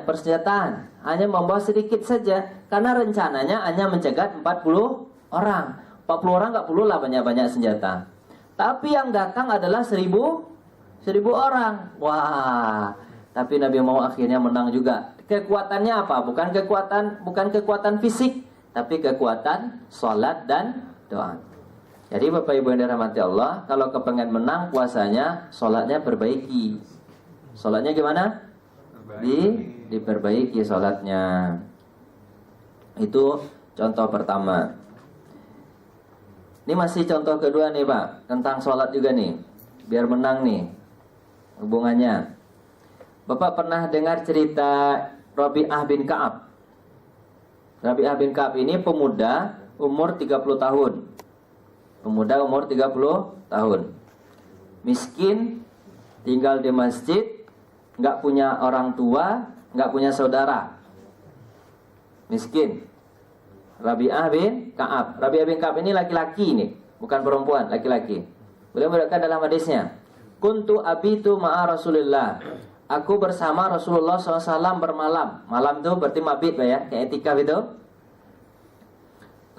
persenjataan, hanya membawa sedikit saja karena rencananya hanya mencegat 40 orang. 40 orang enggak perlulah banyak-banyak senjata. Tapi yang datang adalah 1.000 orang. Wah, tapi Nabi mau akhirnya menang juga. Kekuatannya apa? Bukan kekuatan fisik, tapi kekuatan salat dan doa. Jadi Bapak Ibu yang dirahmati Allah, kalau kepengen menang puasanya, salatnya perbaiki. Salatnya gimana? Diperbaiki salatnya. Itu contoh pertama. Ini masih contoh kedua nih Pak, tentang salat juga nih. Biar menang nih hubungannya. Bapak pernah dengar cerita Rabi'ah bin Ka'ab? Rabi'ah bin Ka'ab ini pemuda umur 30 tahun. Pemuda umur 30 tahun. Miskin, tinggal di masjid, nggak punya orang tua, nggak punya saudara. Miskin. Rabi'ah bin Ka'ab. Rabi'ah bin Ka'ab ini laki-laki nih, bukan perempuan, laki-laki. Beliau berkata dalam hadisnya, kuntu abitu ma'a Rasulillah. Aku bersama Rasulullah SAW bermalam. Malam itu berarti mabit ya, kayak etikaf itu.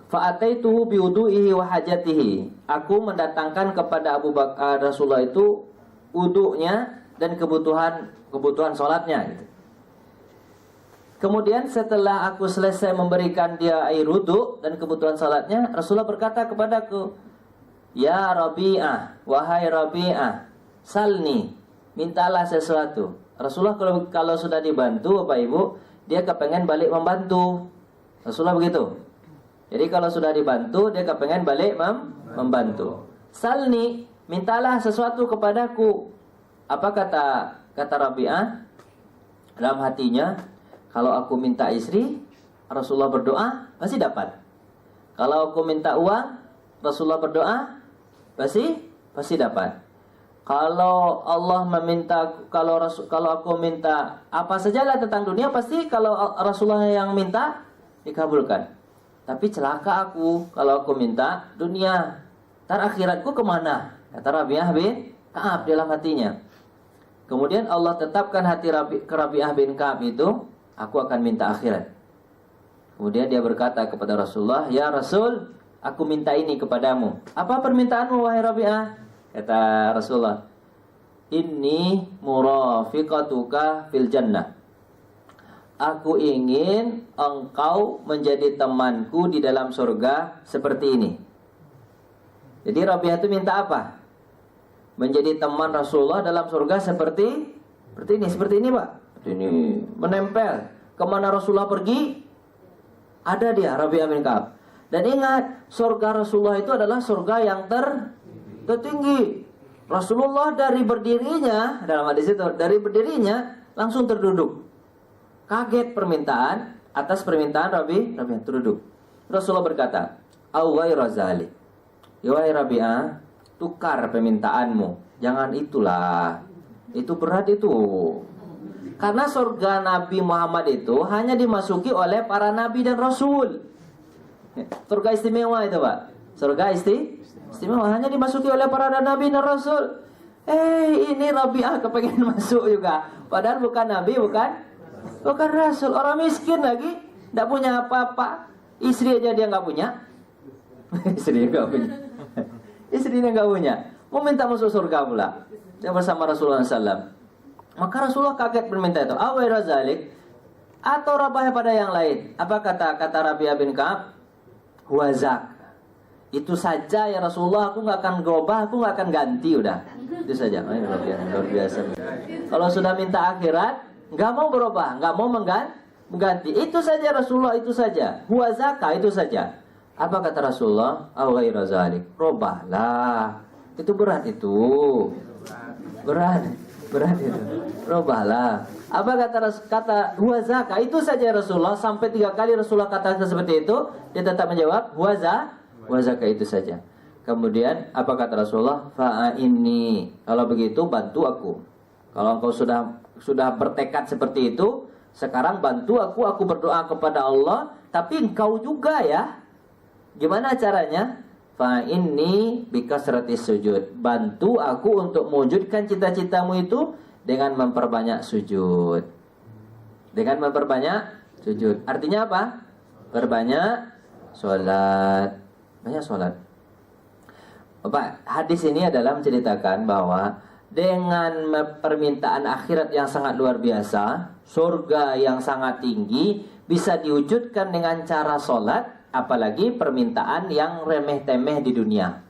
Fa'ataituhu biwudu'ihi wa hajatihi. Aku mendatangkan kepada Abu Bakar Rasulullah itu wudu'nya dan kebutuhan sholatnya gitu. Kemudian setelah aku selesai memberikan dia air wudu dan kebutuhan sholatnya, Rasulullah berkata kepadaku, ya Rabi'ah, wahai Rabi'ah, salni, mintalah sesuatu. Rasulullah kalau sudah dibantu Bapak Ibu, dia kepengen balik membantu. Rasulullah begitu. Jadi kalau sudah dibantu, dia kepengen balik membantu. Salni, mintalah sesuatu kepadaku. Apa kata Rabi'ah dalam hatinya? Kalau aku minta istri, Rasulullah berdoa, pasti dapat. Kalau aku minta uang, Rasulullah berdoa, pasti dapat. Kalau Allah meminta, kalau aku minta apa sajalah tentang dunia, pasti kalau Rasulullah yang minta dikabulkan. Tapi celaka aku kalau aku minta dunia, tar akhiratku kemana? Kata Rabi'ah bin Ka'ab dalam hatinya. Kemudian Allah tetapkan hati Rabi'ah bin Ka'ab itu, aku akan minta akhirat. Kemudian dia berkata kepada Rasulullah, ya Rasul, aku minta ini kepadamu. Apa permintaanmu wahai Rabi'ah? Kata Rasulullah, inni murafiqatuka fil jannah. Aku ingin engkau menjadi temanku di dalam surga seperti ini. Jadi Rabi'ah itu minta apa? Menjadi teman Rasulullah dalam surga seperti ini Pak. Seperti ini, menempel. Kemana Rasulullah pergi, ada dia Rabi'ah bin Ka'ab. Dan ingat, surga Rasulullah itu adalah surga yang tertinggi. Rasulullah dari berdirinya, dalam hadis itu, dari berdirinya langsung terduduk. Kaget permintaan, atas permintaan Rabi'ah terduduk. Rasulullah berkata, awai razali, wahai Rabi'ah, tukar permintaanmu. Jangan itulah, itu berat itu. Karena surga Nabi Muhammad itu hanya dimasuki oleh para nabi dan rasul. Surga istimewa itu Pak. Surga istimewa hanya dimasuki oleh para nabi dan rasul. Ini Rabi'ah kepengen masuk juga. Padahal bukan nabi, bukan rasul. Orang miskin lagi, tidak punya apa-apa. Istri aja dia nggak punya. Istrinya nggak punya. Mau minta masuk surga pula. Dia bersama Rasulullah SAW. Maka Rasulullah kaget berminta itu. Awai razalik, atau Rabi'ah pada yang lain. Apa kata Rabi'ah bin Ka'ab? Huwazak. Itu saja ya Rasulullah, aku nggak akan berubah, aku nggak akan ganti udah. Itu saja. Luar biasa. Kalau sudah minta akhirat, nggak mau berubah, nggak mau mengganti. Itu saja Rasulullah, itu saja. Huwazaka, itu saja. Apa kata Rasulullah? Awai razalik. Robahlah. Itu berat itu. Berat itu. Robahlah. Apa kata huwazaka? Itu saja Rasulullah. Sampai 3 kali Rasulullah katakan seperti itu, dia tetap menjawab huwazaka itu saja. Kemudian apa kata Rasulullah? Fa'inni. Kalau begitu bantu aku. Kalau engkau sudah bertekad seperti itu, sekarang bantu aku berdoa kepada Allah, tapi engkau juga ya. Gimana caranya? Fa'inni bikasratis sujud. Bantu aku untuk mewujudkan cita-citamu itu dengan memperbanyak sujud. Dengan memperbanyak sujud. Artinya apa? Perbanyak sholat. Banyak sholat. Bapak, hadis ini adalah menceritakan bahwa dengan permintaan akhirat yang sangat luar biasa, surga yang sangat tinggi, bisa diwujudkan dengan cara sholat, apalagi permintaan yang remeh-temeh di dunia.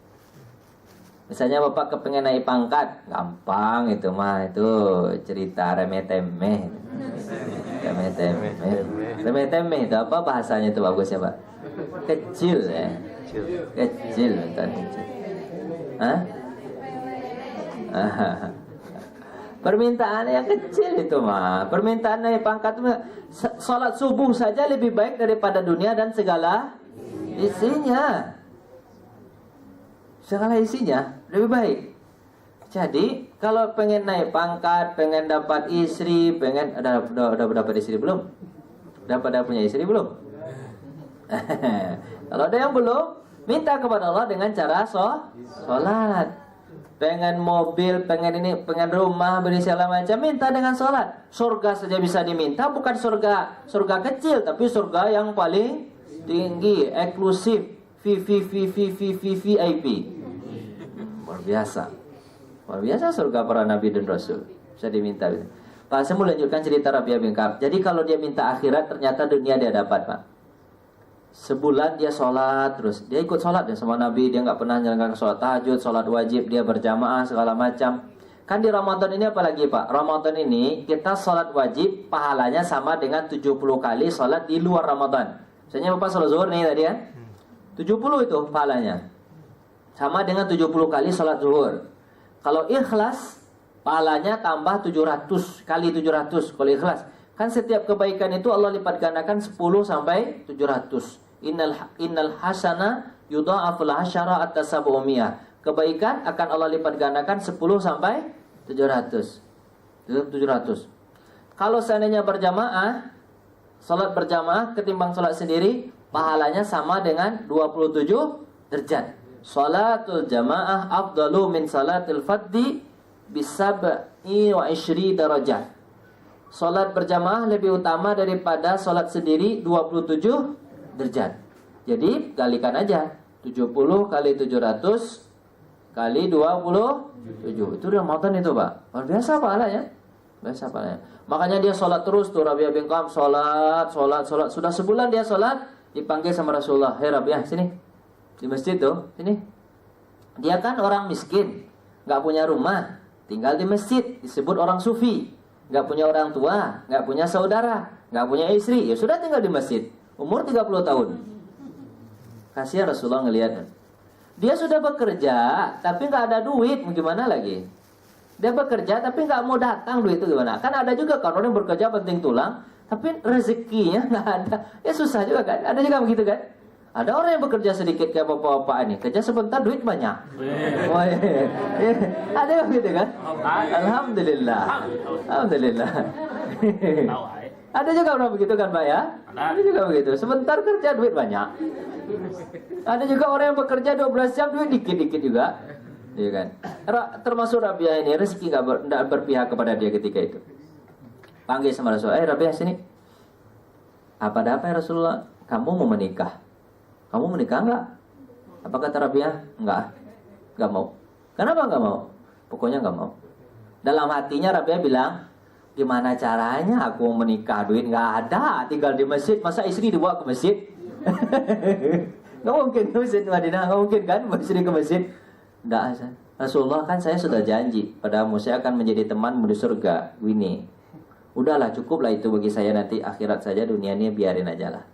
Misalnya bapak kepengen naik pangkat, gampang itu mah, itu cerita remeh-temeh. Remeh-temeh. Remeh-temeh itu apa bahasanya itu bagusnya pak? Kecil ya. Kecil, tadi. Hah? Permintaan yang kecil itu mah. Permintaan naik pangkat itu, salat subuh saja lebih baik daripada dunia dan segala isinya. Segala isinya lebih baik. Jadi kalau pengen naik pangkat, pengen dapat istri, pengen udah dapat istri belum? Dapat punya istri belum? Kalau ada yang belum, minta kepada Allah dengan cara sholat. Pengen mobil, pengen ini, pengen rumah, beri segala macam, minta dengan sholat. Surga saja bisa diminta, bukan surga kecil, tapi surga yang paling tinggi, eksklusif, VIP. Luar biasa. Luar biasa surga para nabi dan rasul. Bisa diminta. Pak, saya mau lanjutkan cerita Rabi'ah bin Ka'ab. Jadi kalau dia minta akhirat, ternyata dunia dia dapat, Pak. Sebulan dia sholat terus, dia ikut sholat ya sama Nabi, dia nggak pernah menjalankan sholat tahajud, sholat wajib, dia berjamaah segala macam. Kan di Ramadan ini apalagi Pak, Ramadan ini kita sholat wajib pahalanya sama dengan 70 kali sholat di luar Ramadan. Misalnya Bapak sholat zuhur nih tadi kan, 70 itu pahalanya, sama dengan 70 kali sholat zuhur. Kalau ikhlas, pahalanya tambah 700 kali 700 kalau ikhlas. Kan setiap kebaikan itu Allah lipat gandakan 10 sampai 700. Innal hasana yudha'aful hasyara at-tasabumiyah. Kebaikan akan Allah lipat gandakan 10 sampai 700. Kalau seandainya berjamaah, salat berjamaah ketimbang salat sendiri, pahalanya sama dengan 27 derajat. Salatul jamaah afdalu min salatil fadhi bisab'i wa isyri darajat. Salat berjamaah lebih utama daripada salat sendiri 27 derajat. Jadi kalikan aja 70 kali 700 kali 27. Itu Ramadan itu Pak. Luar biasa pahalanya. Biasa pahalanya. Makanya dia sholat terus tuh Rabi'ah bin Ka'ab, sholat. Sudah sebulan dia sholat, dipanggil sama Rasulullah. Hei Rabi'ah sini. Di masjid tuh, sini. Dia kan orang miskin, nggak punya rumah, tinggal di masjid, disebut orang sufi. Nggak punya orang tua, nggak punya saudara, nggak punya istri, ya sudah tinggal di masjid. Umur 30 tahun. Kasihan Rasulullah ngelihat. Dia sudah bekerja, tapi nggak ada duit, gimana lagi? Dia bekerja, tapi nggak mau datang duit itu gimana? Kan ada juga kan orang yang bekerja penting tulang, tapi rezekinya nggak ada. Ya susah juga kan? Ada juga begitu kan? Ada orang yang bekerja sedikit kayak bapak-bapak ini, kerja sebentar duit banyak. Oh, iya. Ada yang begitu kan? Alhamdulillah. Alhamdulillah. Ada juga orang begitu kan Pak ya? Ada juga begitu. Sebentar kerja duit banyak. Ada juga orang yang bekerja 12 jam duit dikit-dikit juga. Iya kan? Termasuk Rabi'ah ini rezeki enggak berpihak kepada dia ketika itu. Panggil sama Rasulullah, Rabi'ah sini. Apa ya Rasulullah? Kamu mau menikah? Kamu menikah enggak? Apa kata Rabi'ah? Enggak mau. Kenapa enggak mau? Pokoknya enggak mau. Dalam hatinya Rabi'ah bilang, gimana caranya aku menikah, duit nggak ada, tinggal di masjid, masa istri dibawa ke masjid? Nggak mungkin ke masjid Madinah, nggak mungkin kan istri ke masjid? Nggak, Rasulullah kan saya sudah janji padamu, saya akan menjadi temanmu di surga. Ini udahlah, cukuplah itu bagi saya, nanti akhirat saja, dunia ini biarin aja lah.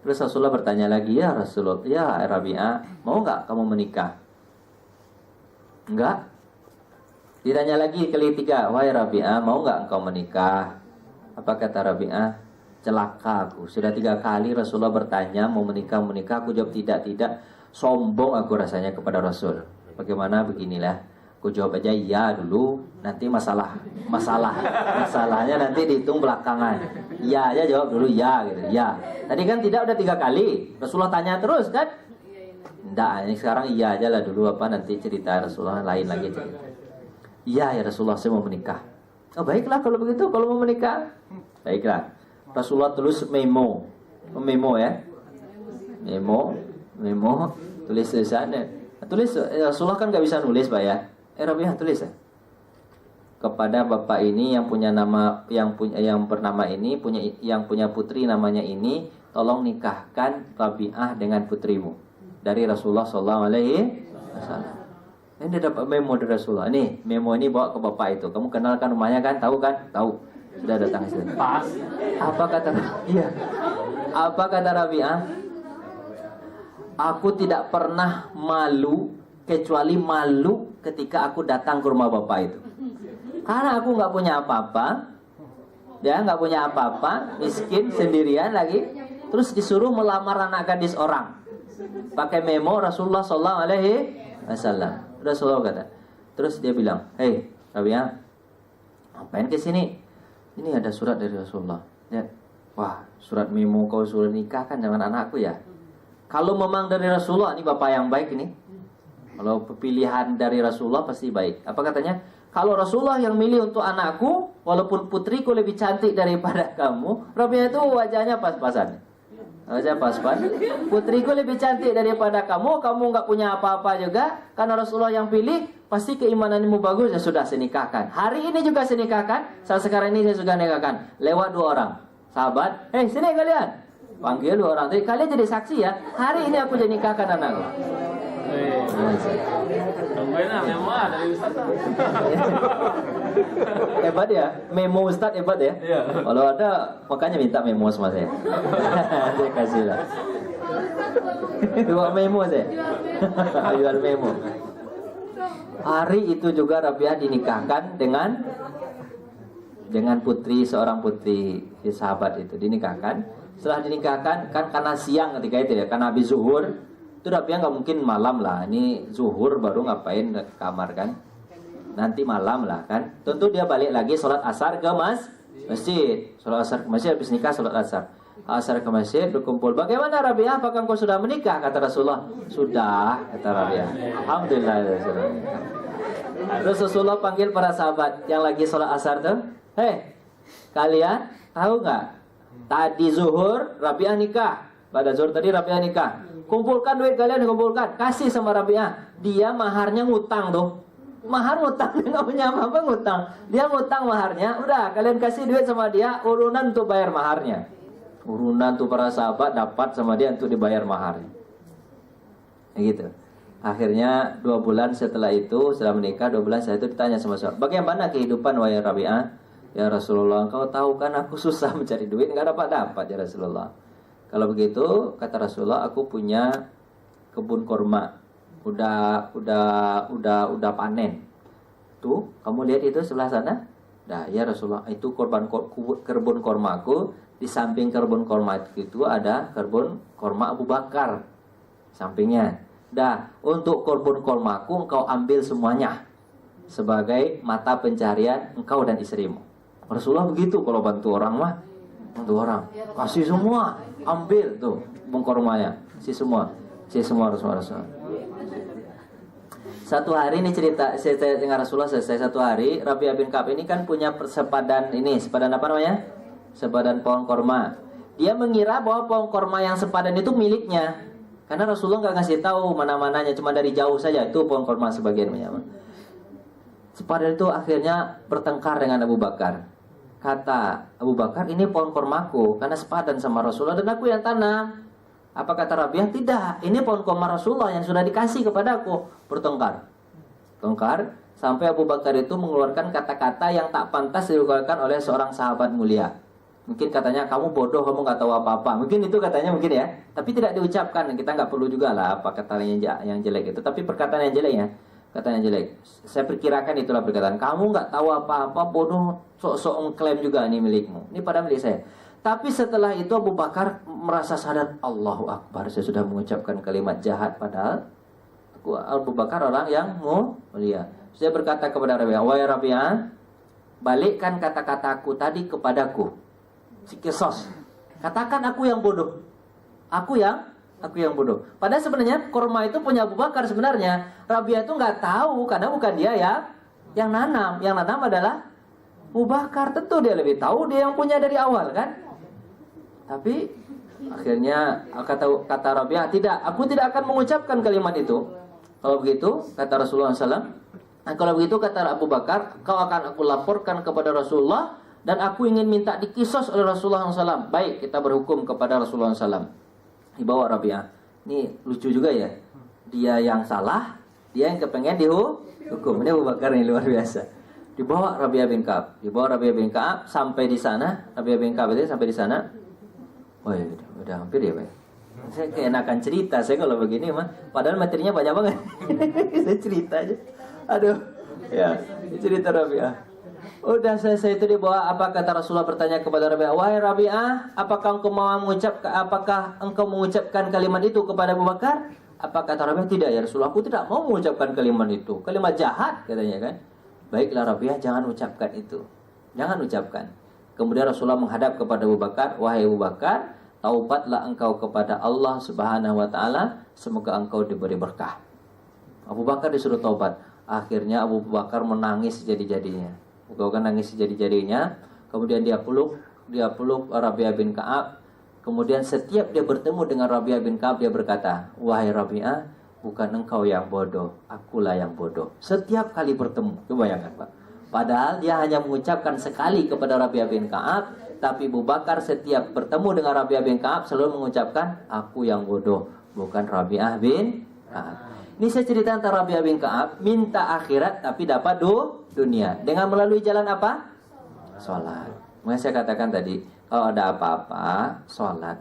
Terus Rasulullah bertanya lagi, ya Rasulullah, ya Rabi'ah, mau nggak kamu menikah? Enggak. Ditanya lagi kali ketiga, wahai Rabi'ah, mau nggak engkau menikah? Apa kata Rabi'ah? Celaka aku. Sudah 3 kali Rasulullah bertanya mau menikah, aku jawab tidak. Sombong aku rasanya kepada Rasul. Bagaimana beginilah? Aku jawab aja iya dulu. Nanti masalahnya nanti dihitung belakangan. Iya aja jawab dulu ya gitu. Ya. Tadi kan tidak, udah 3 kali. Rasulullah tanya terus kan? Enggak, ini sekarang iya aja lah dulu, apa nanti cerita Rasulullah lain lagi cerita. Iya ya Rasulullah, saya mau menikah. Oh baiklah kalau begitu, kalau mau menikah, baiklah. Rasulullah tulis memo ya, memo, tulis di sana. Tulis, Rasulullah kan nggak bisa nulis Pak ya. Rabi'ah tulis ya. kepada bapak ini yang punya nama yang bernama ini, yang punya putri namanya ini, tolong nikahkan Rabi'ah dengan putrimu. Dari Rasulullah sallallahu alaihi wasallam. Ini dia dapat memo dari Rasulullah. Nih, memo ini bawa ke bapak itu. Kamu kenalkan rumahnya kan? Tahu kan? Tahu. Sudah datang ke sini. Pas. Apa kata? Iya. Apa kata Rabi'ah? Aku tidak pernah malu kecuali malu ketika aku datang ke rumah bapak itu. Karena aku nggak punya apa-apa, ya nggak punya apa-apa, miskin sendirian lagi, terus disuruh melamar anak gadis orang, pakai memo Rasulullah Sallallahu Alaihi Wasallam. Rasulullah kata, terus dia bilang, hei Rabi'ah, ngapain ke sini? Ini ada surat dari Rasulullah. Ya, wah surat memo kau suruh nikah kan dengan anakku ya. Kalau memang dari Rasulullah, ini bapak yang baik ini. Kalau pilihan dari Rasulullah pasti baik. Apa katanya? Kalau Rasulullah yang milih untuk anakku, walaupun putriku lebih cantik daripada kamu, Rabi'ah itu wajahnya pas-pasan. Wajah pas-pas. Putriku lebih cantik daripada kamu, kamu nggak punya apa-apa juga. Karena Rasulullah yang pilih, pasti keimananmu bagus, ya sudah saya nikahkan. Hari ini juga saya nikahkan. Saat sekarang ini saya sudah nikahkan. Lewat 2 orang. Sahabat, hei sini kalian. Panggil 2 orang. Jadi kalian jadi saksi ya. Hari ini aku jadi nikahkan anakku. Tungguin lah memo dari Ustaz. Hebat ya, memo Ustaz hebat ya. Iya. Kalau ada makanya minta memo sama saya. Saya kasih lah. Dua memo saya. Jual memo. Hari itu juga Rabi'ah dinikahkan dengan putri, seorang putri sahabat itu dinikahkan. Setelah dinikahkan kan karena siang ketika itu ya, karena habis zuhur. Itu Rabi'ah nggak mungkin malam lah. Ini zuhur baru ngapain ke kamar kan? Nanti malam lah kan? Tentu dia balik lagi sholat asar ke masjid. Sholat asar ke masjid, habis nikah sholat asar. Asar ke masjid berkumpul. Bagaimana Rabi'ah? Apakah engkau sudah menikah? Kata Rasulullah. Sudah, kata Rabi'ah. Alhamdulillah sudah menikah. Terus Rasulullah panggil para sahabat yang lagi sholat asar tuh. Hei, kalian tahu nggak? Tadi zuhur Rabi'ah nikah. Pada zuhur tadi Rabi'ah nikah. Kumpulkan duit kalian, kumpulkan, kasih sama Rabi'ah. Dia maharnya ngutang tuh. Mahar ngutang, dia nggak punya apa-apa ngutang. Dia ngutang maharnya, udah kalian kasih duit sama dia, urunan untuk bayar maharnya. Urunan tuh para sahabat dapat sama dia untuk dibayar maharnya. Gitu. Akhirnya 2 bulan setelah itu, setelah menikah 2 bulan setelah itu ditanya sama sahabat, bagaimana kehidupan wahai Rabi'ah? Ya Rasulullah, engkau tahu kan aku susah mencari duit, nggak dapat ya Rasulullah. Kalau begitu kata Rasulullah, aku punya kebun korma, udah panen. Tuh, kamu lihat itu sebelah sana? Dah, ya Rasulullah, itu kebun kormaku. Di samping kebun korma itu ada kebun korma Abu Bakar. Sampingnya. Dah, untuk kebun kormaku engkau ambil semuanya sebagai mata pencarian engkau dan istrimu. Rasulullah begitu kalau bantu orang mah. Bantu orang, kasih semua, ambil tuh bungkur rumahnya, kasih semua Rasulullah. Satu hari ini cerita saya dengar Rasulullah selesai satu hari, Rabi'ah bin Ka'ab ini kan punya sepadan apa namanya? Sepadan pohon korma. Dia mengira bahwa pohon korma yang sepadan itu miliknya, karena Rasulullah nggak ngasih tahu mana-mananya, cuma dari jauh saja itu pohon korma sebagian menyama. Sepadan itu akhirnya bertengkar dengan Abu Bakar. Kata Abu Bakar, ini pohon kormaku karena sepadan sama Rasulullah dan aku yang tanam. Apa kata Rabi'ah? Tidak, ini pohon korma Rasulullah yang sudah dikasih kepadaku. Bertengkar sampai Abu Bakar itu mengeluarkan kata-kata yang tak pantas dikeluarkan oleh seorang sahabat mulia. Mungkin katanya, kamu bodoh, kamu nggak tahu apa-apa. Mungkin itu katanya mungkin ya. Tapi tidak diucapkan. Kita nggak perlu juga lah apa kata yang jelek itu. Tapi perkataan yang jelek ya. Katanya jelek. Saya perkirakan itulah perkataan. Kamu nggak tahu apa-apa, bodoh, sok-sok mengklaim juga ini milikmu. Ini pada milik saya. Tapi setelah itu Abu Bakar merasa sadar, Allahu Akbar, saya sudah mengucapkan kalimat jahat, padahal Abu Bakar orang yang mulia. Saya berkata kepada Rabi'ah, wahai Rabi'ah, balikkan kata-kataku tadi kepadaku. Si kisos. Katakan aku yang bodoh. Aku yang bodoh. Padahal sebenarnya korma itu punya Abu Bakar sebenarnya. Rabi'ah itu nggak tahu karena bukan dia yang nanam. Yang nanam adalah Abu Bakar. Tentu dia lebih tahu, dia yang punya dari awal kan. Tapi akhirnya kata Rabi'ah, tidak, aku tidak akan mengucapkan kalimat itu. Kalau begitu kata Rasulullah SAW, Nah, kalau begitu kata Abu Bakar, kau akan aku laporkan kepada Rasulullah dan aku ingin minta dikisos oleh Rasulullah SAW. Baik, kita berhukum kepada Rasulullah SAW. Dibawa Rabi'ah. Ini lucu juga ya. Dia yang salah, dia yang kepengen dihukum. Ini Abu Bakar ini luar biasa. Dibawa Rabi'ah bin Ka'ab. Dibawa Rabi'ah bin Ka'ab sampai di sana. Rabi'ah bin Ka'ab itu sampai di sana. Oh ya, udah hampir ya, Pak. Saya keenakan cerita saya kalau begini mah. Padahal materinya banyak banget. Saya cerita aja. Aduh, ya cerita Rabi'ah. Udah selesai itu dibawa. Apa kata Rasulullah bertanya kepada Rabi'ah? Wahai Rabi'ah, apakah engkau mengucapkan kalimat itu kepada Abu Bakar? Apa kata Rabi'ah? Tidak ya Rasulullah, aku tidak mau mengucapkan kalimat itu. Kalimat jahat katanya kan. Baiklah Rabi'ah, jangan ucapkan itu. Jangan ucapkan. Kemudian Rasulullah menghadap kepada Abu Bakar. Wahai Abu Bakar, taubatlah engkau kepada Allah Subhanahu wa taala, semoga engkau diberi berkah. Abu Bakar disuruh taubat. Akhirnya Abu Bakar menangis sejadi-jadinya. Bukan nangis sejadi-jadinya. Kemudian dia peluk Rabi'ah bin Ka'ab. Kemudian setiap dia bertemu dengan Rabi'ah bin Ka'ab, dia berkata, wahai Rabi'ah, bukan engkau yang bodoh, akulah yang bodoh. Setiap kali bertemu, coba bayangkan Pak. Padahal dia hanya mengucapkan sekali kepada Rabi'ah bin Ka'ab, tapi Abu Bakar setiap bertemu dengan Rabi'ah bin Ka'ab selalu mengucapkan, aku yang bodoh, bukan Rabi'ah bin Ka'ab. Ini saya cerita antara Rabi'ah bin Ka'ab, minta akhirat tapi dapat dunia. Dengan melalui jalan apa? Sholat. Makanya saya katakan tadi, kalau ada apa-apa, sholat.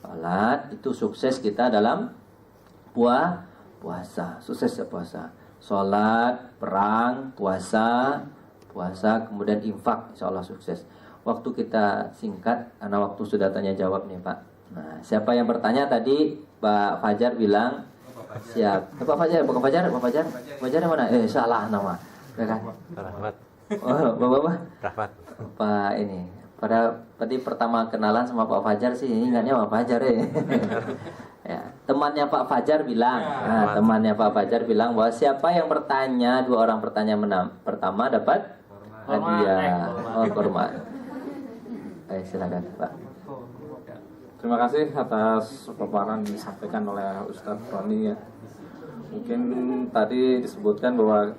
Sholat itu sukses kita dalam puasa. Sukses ya puasa. Sholat, perang, puasa, kemudian infak, insya Allah sukses. Waktu kita singkat, karena waktu sudah tanya jawab nih Pak. Nah, siapa yang bertanya tadi? Pak Fajar bilang siap. Pak Fajar yang mana? Salah nama. Ya kan? Rahmat. Oh, Bapak. Rahmat. Pak ini. Pada tadi pertama kenalan sama Pak Fajar sih ingatnya Pak Fajar ya. Ya, temannya Pak Fajar bilang, temannya Pak Fajar bilang bahwa siapa yang bertanya, 2 orang bertanya pertama dapat hadiah. Oh, kurma. Silakan, Pak. Terima kasih atas paparan yang disampaikan oleh Ustadz Roni ya. Mungkin tadi disebutkan bahwa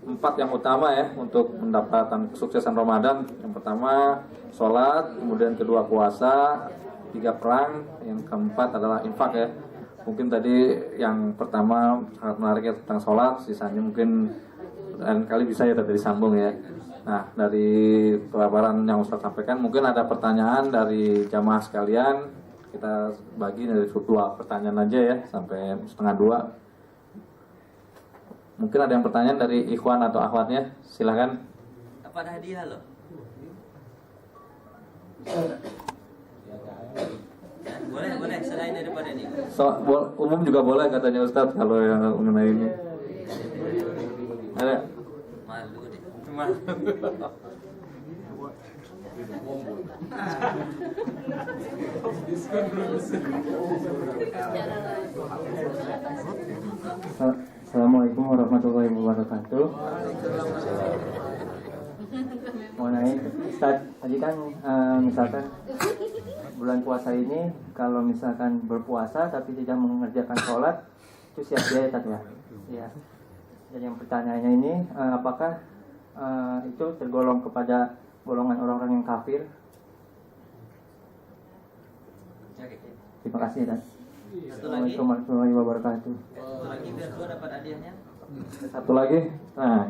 4 yang utama ya untuk mendapatkan kesuksesan Ramadan. Yang pertama sholat, kemudian kedua puasa, 3 perang, yang keempat adalah infak ya. Mungkin tadi yang pertama sangat menarik ya tentang sholat, sisanya mungkin dan kali bisa ya tadi disambung ya. Nah dari pelajaran yang Ustaz sampaikan mungkin ada pertanyaan dari jamaah sekalian. Kita bagi dari 2 pertanyaan aja ya sampai 1:30. Mungkin ada yang pertanyaan dari ikhwan atau akhwatnya, silahkan. Dapat hadiah loh. Boleh selain daripada ini. Umum juga boleh katanya Ustadz kalau yang mengenai ini. Ada? Malu deh. Assalamualaikum warahmatullahi wabarakatuh. Mau nanya, Ustaz, tadi kan misalkan bulan puasa ini kalau misalkan berpuasa tapi tidak mengerjakan sholat itu sia-sia ya? Iya. Dan yang pertanyaannya ini apakah itu tergolong kepada golongan orang-orang yang kafir? Terima kasih dan Assalamualaikum warahmatullahi wabarakatuh. Satu lagi biar 2 dapat hadiahnya. Satu lagi. Nah.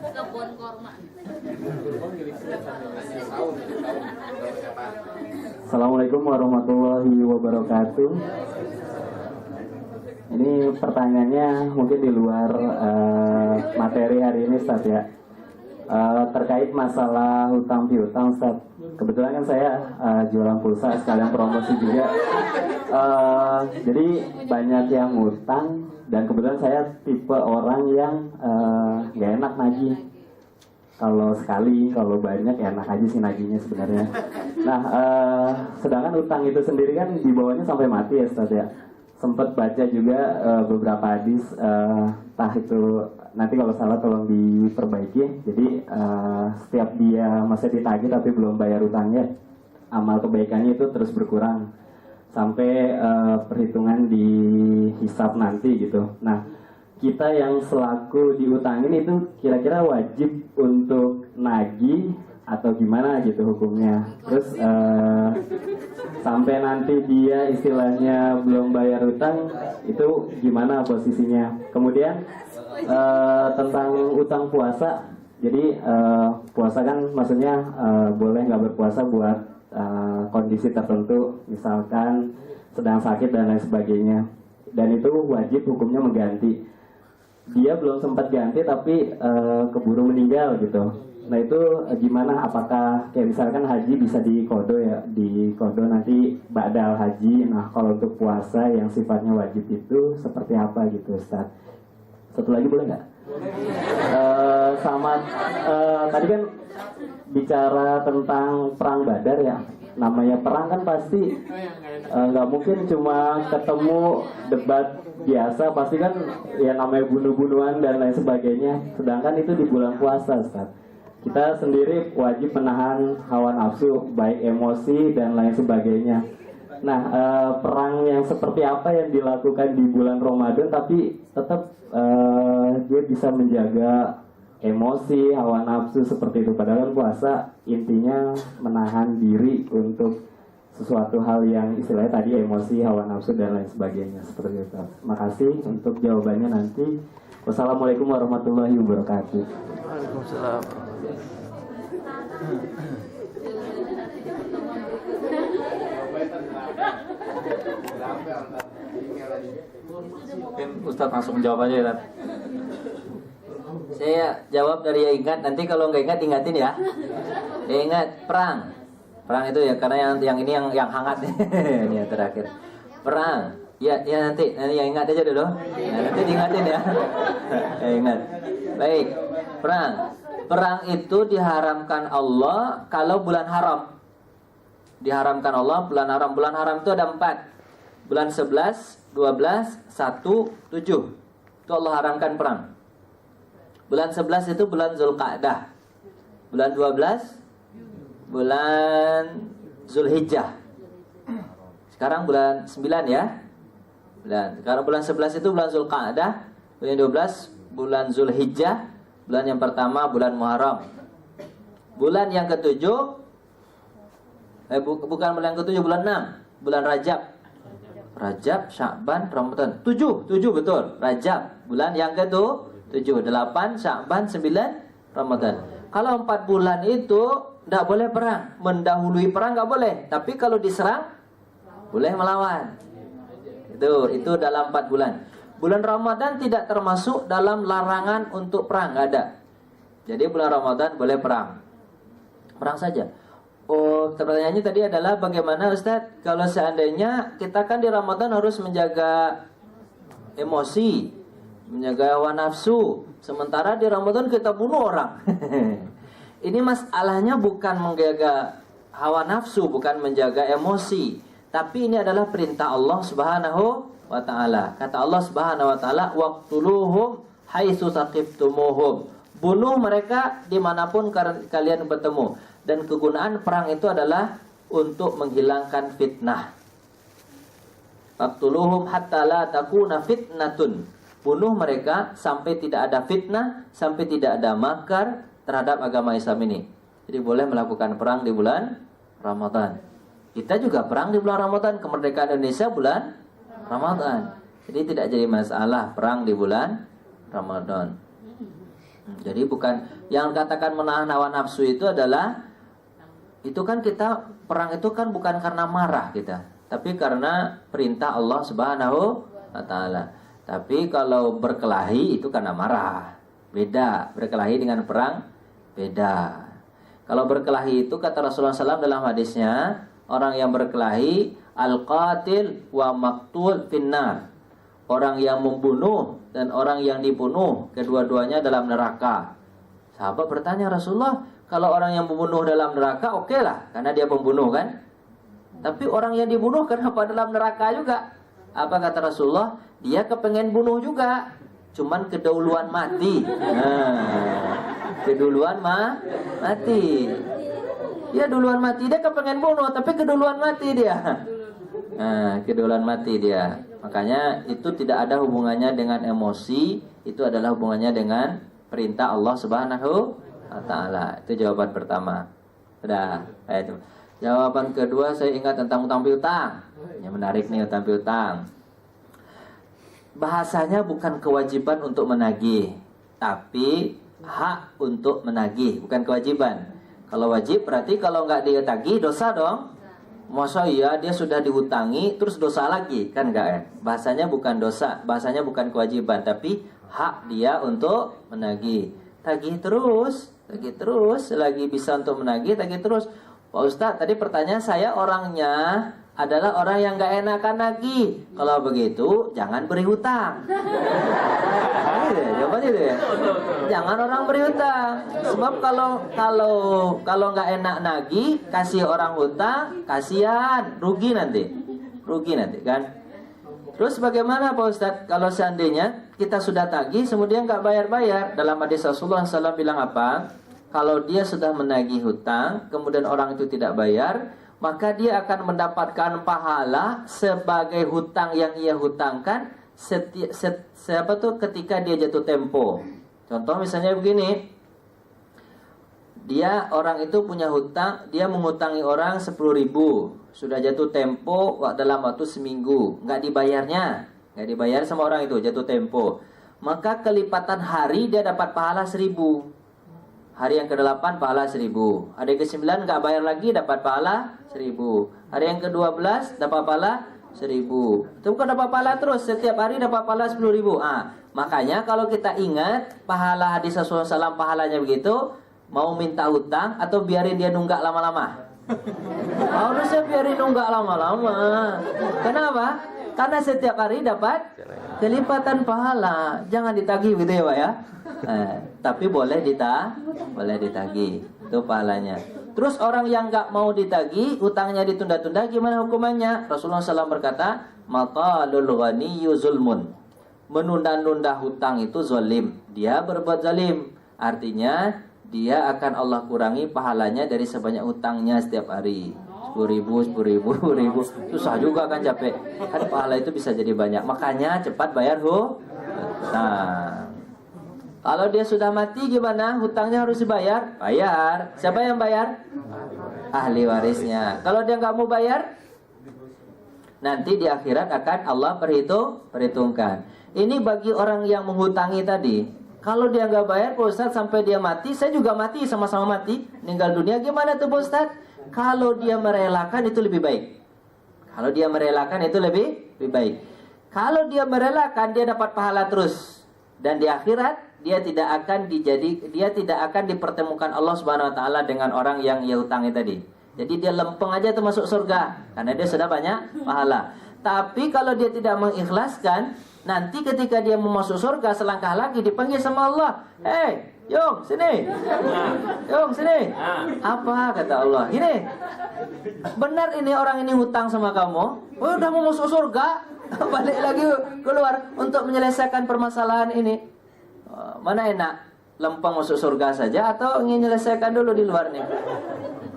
Kebun korma. Assalamualaikum warahmatullahi wabarakatuh. Ini pertanyaannya mungkin di luar materi hari ini Ustaz ya. Terkait masalah hutang piutang Ustaz. Kebetulan kan saya jualan pulsa sekalian promosi juga. Jadi banyak yang ngutang dan kebetulan saya tipe orang yang gak enak nagih. Kalau sekali, kalau banyak enak aja sih nagihnya sebenarnya. Nah, sedangkan utang itu sendiri kan dibawanya sampai mati ya Ustaz ya. Sempat baca juga beberapa hadis, entah itu nanti kalau salah tolong diperbaiki. Jadi setiap dia masih ditagih tapi belum bayar utangnya, amal kebaikannya itu terus berkurang. sampai perhitungan di hisab nanti gitu. Nah, kita yang selaku diutangin itu kira-kira wajib untuk nagih atau gimana gitu hukumnya. Terus sampai nanti dia istilahnya belum bayar utang itu gimana posisinya. Kemudian tentang utang puasa. Jadi puasa kan maksudnya boleh nggak berpuasa buat kondisi tertentu, misalkan sedang sakit dan lain sebagainya. Dan itu wajib hukumnya mengganti. Dia belum sempat ganti tapi keburu meninggal gitu. Nah itu gimana? Apakah kayak misalkan haji bisa dikodo ya, dikodo nanti ba'dal haji. Nah kalau untuk puasa yang sifatnya wajib itu seperti apa gitu Ustaz? Satu lagi boleh nggak? Tadi kan bicara tentang perang Badar ya. Namanya perang kan pasti nggak mungkin cuma ketemu debat biasa, pasti kan ya namanya bunuh-bunuhan dan lain sebagainya. Sedangkan itu di bulan puasa Ustaz. Kita sendiri wajib menahan hawa nafsu, baik emosi dan lain sebagainya. Nah, perang yang seperti apa yang dilakukan di bulan Ramadan tapi tetap dia bisa menjaga emosi, hawa nafsu seperti itu. Padahal puasa intinya menahan diri untuk sesuatu hal yang istilahnya tadi emosi, hawa nafsu dan lain sebagainya seperti itu. Makasih untuk jawabannya nanti. Wassalamualaikum warahmatullahi wabarakatuh. Waalaikumsalam. Mungkin Ustadz langsung menjawab aja ya. Ustadz. Saya jawab dari yang ingat. Nanti kalau nggak ingat ingatin ya. Ingat perang. Perang itu ya karena yang ini yang hangat ini yang terakhir. Perang. Ya nanti yang ingat aja dulu. Nah, nanti diingatin ya. Ya ingat. Baik. Perang. Perang itu diharamkan Allah kalau bulan haram. Diharamkan Allah bulan haram. Bulan haram itu ada 4. Bulan 11, 12, 1, 7. Itu Allah haramkan perang. Bulan 11 itu bulan Zulqa'dah. Bulan 12 bulan Zulhijjah. Sekarang bulan 9 ya. Sekarang bulan 11 itu bulan Zulqa'dah. Bulan 12 bulan Zulhijjah. Bulan yang pertama bulan Muharram. Bulan yang ketujuh bukan bulan yang ketujuh, bulan 6 bulan Rajab, Sya'ban, Ramadan. 7 betul. Rajab, bulan yang ke-7. 8 Sya'ban, 9 Ramadan. Kalau 4 bulan itu tidak boleh perang. Mendahului perang nggak boleh. Tapi kalau diserang boleh melawan. Itu dalam 4 bulan. Bulan Ramadan tidak termasuk dalam larangan untuk perang, nggak ada. Jadi bulan Ramadan boleh perang. Perang saja. Pertanyaannya tadi adalah bagaimana Ustadz kalau seandainya kita kan di Ramadan harus menjaga emosi, menjaga hawa nafsu, sementara di Ramadan kita bunuh orang. Ini masalahnya bukan menjaga hawa nafsu, bukan menjaga emosi, tapi ini adalah perintah Allah Subhanahu wa ta'ala. Kata Allah Subhanahu wa ta'ala, waqtuluhum haitsu saqiftumuhum. Bunuh mereka dimanapun kalian bertemu. Dan kegunaan perang itu adalah untuk menghilangkan fitnah. Faqtuluhum hatta la takuna fitnatun. Bunuh mereka sampai tidak ada fitnah, sampai tidak ada makar terhadap agama Islam ini. Jadi boleh melakukan perang di bulan Ramadan. Kita juga perang di bulan Ramadan. Kemerdekaan Indonesia bulan Ramadan. Jadi tidak jadi masalah perang di bulan Ramadan. Jadi bukan yang katakan menahan hawa nafsu itu adalah itu kan kita perang itu kan bukan karena marah kita, tapi karena perintah Allah Subhanahu wa ta'ala. Tapi kalau berkelahi itu karena marah. Beda, berkelahi dengan perang beda. Kalau berkelahi itu kata Rasulullah SAW dalam hadisnya, orang yang berkelahi al-qatil wa maqtul finnar. Orang yang membunuh dan orang yang dibunuh, kedua-duanya dalam neraka. Sahabat bertanya, Rasulullah, kalau orang yang membunuh dalam neraka, oke lah, karena dia pembunuh kan. Tapi orang yang dibunuh kenapa dalam neraka juga? Apa kata Rasulullah? Dia kepengen bunuh juga, cuman kedahuluan mati. Keduluan mati. Dia duluan mati, dia kepengen bunuh, tapi keduluan mati dia. Nah, kedolan mati dia. Makanya itu tidak ada hubungannya dengan emosi, itu adalah hubungannya dengan perintah Allah Subhanahu wa taala. Itu jawaban pertama. Sudah, itu. Jawaban kedua saya ingat tentang utang piutang. Yang menarik nih utang piutang. Bahasanya bukan kewajiban untuk menagih, tapi hak untuk menagih, bukan kewajiban. Kalau wajib berarti kalau nggak dia tagih dosa dong. Masa iya dia sudah dihutangi terus dosa lagi, kan nggak ya? Bahasanya bukan dosa, bahasanya bukan kewajiban, tapi hak dia untuk menagih. Tagih terus, selagi bisa untuk menagih, tagih terus. Pak Ustadz, tadi pertanyaan saya orangnya adalah orang yang gak enakan lagi. Kalau begitu, jangan beri hutang. Jawabannya itu ya. Jangan orang beri hutang. Sebab kalau nggak enak lagi, kasih orang hutang, kasihan, rugi nanti kan. Terus bagaimana Pak Ustadz kalau seandainya kita sudah tagih, kemudian nggak bayar-bayar? Dalam hadis Rasulullah SAW bilang apa? Kalau dia sudah menagih hutang, kemudian orang itu tidak bayar, maka dia akan mendapatkan pahala sebagai hutang yang ia hutangkan ketika dia jatuh tempo. Contoh misalnya begini, orang itu punya hutang, dia menghutangi orang 10.000, sudah jatuh tempo dalam waktu seminggu, nggak dibayar sama orang itu, jatuh tempo. Maka kelipatan hari dia dapat pahala 1.000. Hari yang ke-8 pahala 1.000. Hari yang ke-9 nggak bayar lagi, dapat pahala 1.000. Hari yang ke-12 dapat pahala 1.000. Itu bukan dapat pahala terus, setiap hari dapat pahala 10.000. Makanya kalau kita ingat pahala hadis Rasulullah SAW, pahalanya begitu, mau minta hutang atau biarin dia nunggak lama-lama? Harusnya biarin nunggak lama-lama. Kenapa? Karena setiap hari dapat kelipatan pahala. Jangan ditagih gitu ya Pak ya. Tapi boleh ditagih, itu pahalanya. Terus orang yang nggak mau ditagih, utangnya ditunda-tunda, gimana hukumannya? Rasulullah SAW berkata, matalul ghaniyyu zulmun. Menunda-nunda hutang itu zalim. Dia berbuat zalim. Artinya dia akan Allah kurangi pahalanya dari sebanyak hutangnya setiap hari. 10.000. Susah juga kan, capek. Kan pahala itu bisa jadi banyak. Makanya cepat bayar hutang. Kalau dia sudah mati gimana? Hutangnya harus dibayar? Bayar. Siapa yang bayar? Ahli warisnya. Kalau dia nggak mau bayar, nanti di akhirat akan Allah perhitungkan. Ini bagi orang yang menghutangi tadi. Kalau dia nggak bayar, Pak Ustadz, sampai dia mati, saya juga mati, sama-sama mati, meninggal dunia, gimana tuh Pak Ustadz? Kalau dia merelakan itu lebih baik. Kalau dia merelakan, dia dapat pahala terus. Dan di akhirat dia tidak akan dipertemukan Allah Subhanahu wa taala dengan orang yang ia hutangi tadi. Jadi dia lempeng aja tuh masuk surga karena dia sudah banyak pahala. Tapi kalau dia tidak mengikhlaskan, nanti ketika dia mau masuk surga selangkah lagi dipanggil sama Allah. Yong sini. Apa kata Allah? Gini. Benar ini orang ini hutang sama kamu. Udah mau masuk surga, balik lagi keluar untuk menyelesaikan permasalahan ini. Mana enak, lempeng masuk surga saja atau ingin menyelesaikan dulu di luar nih?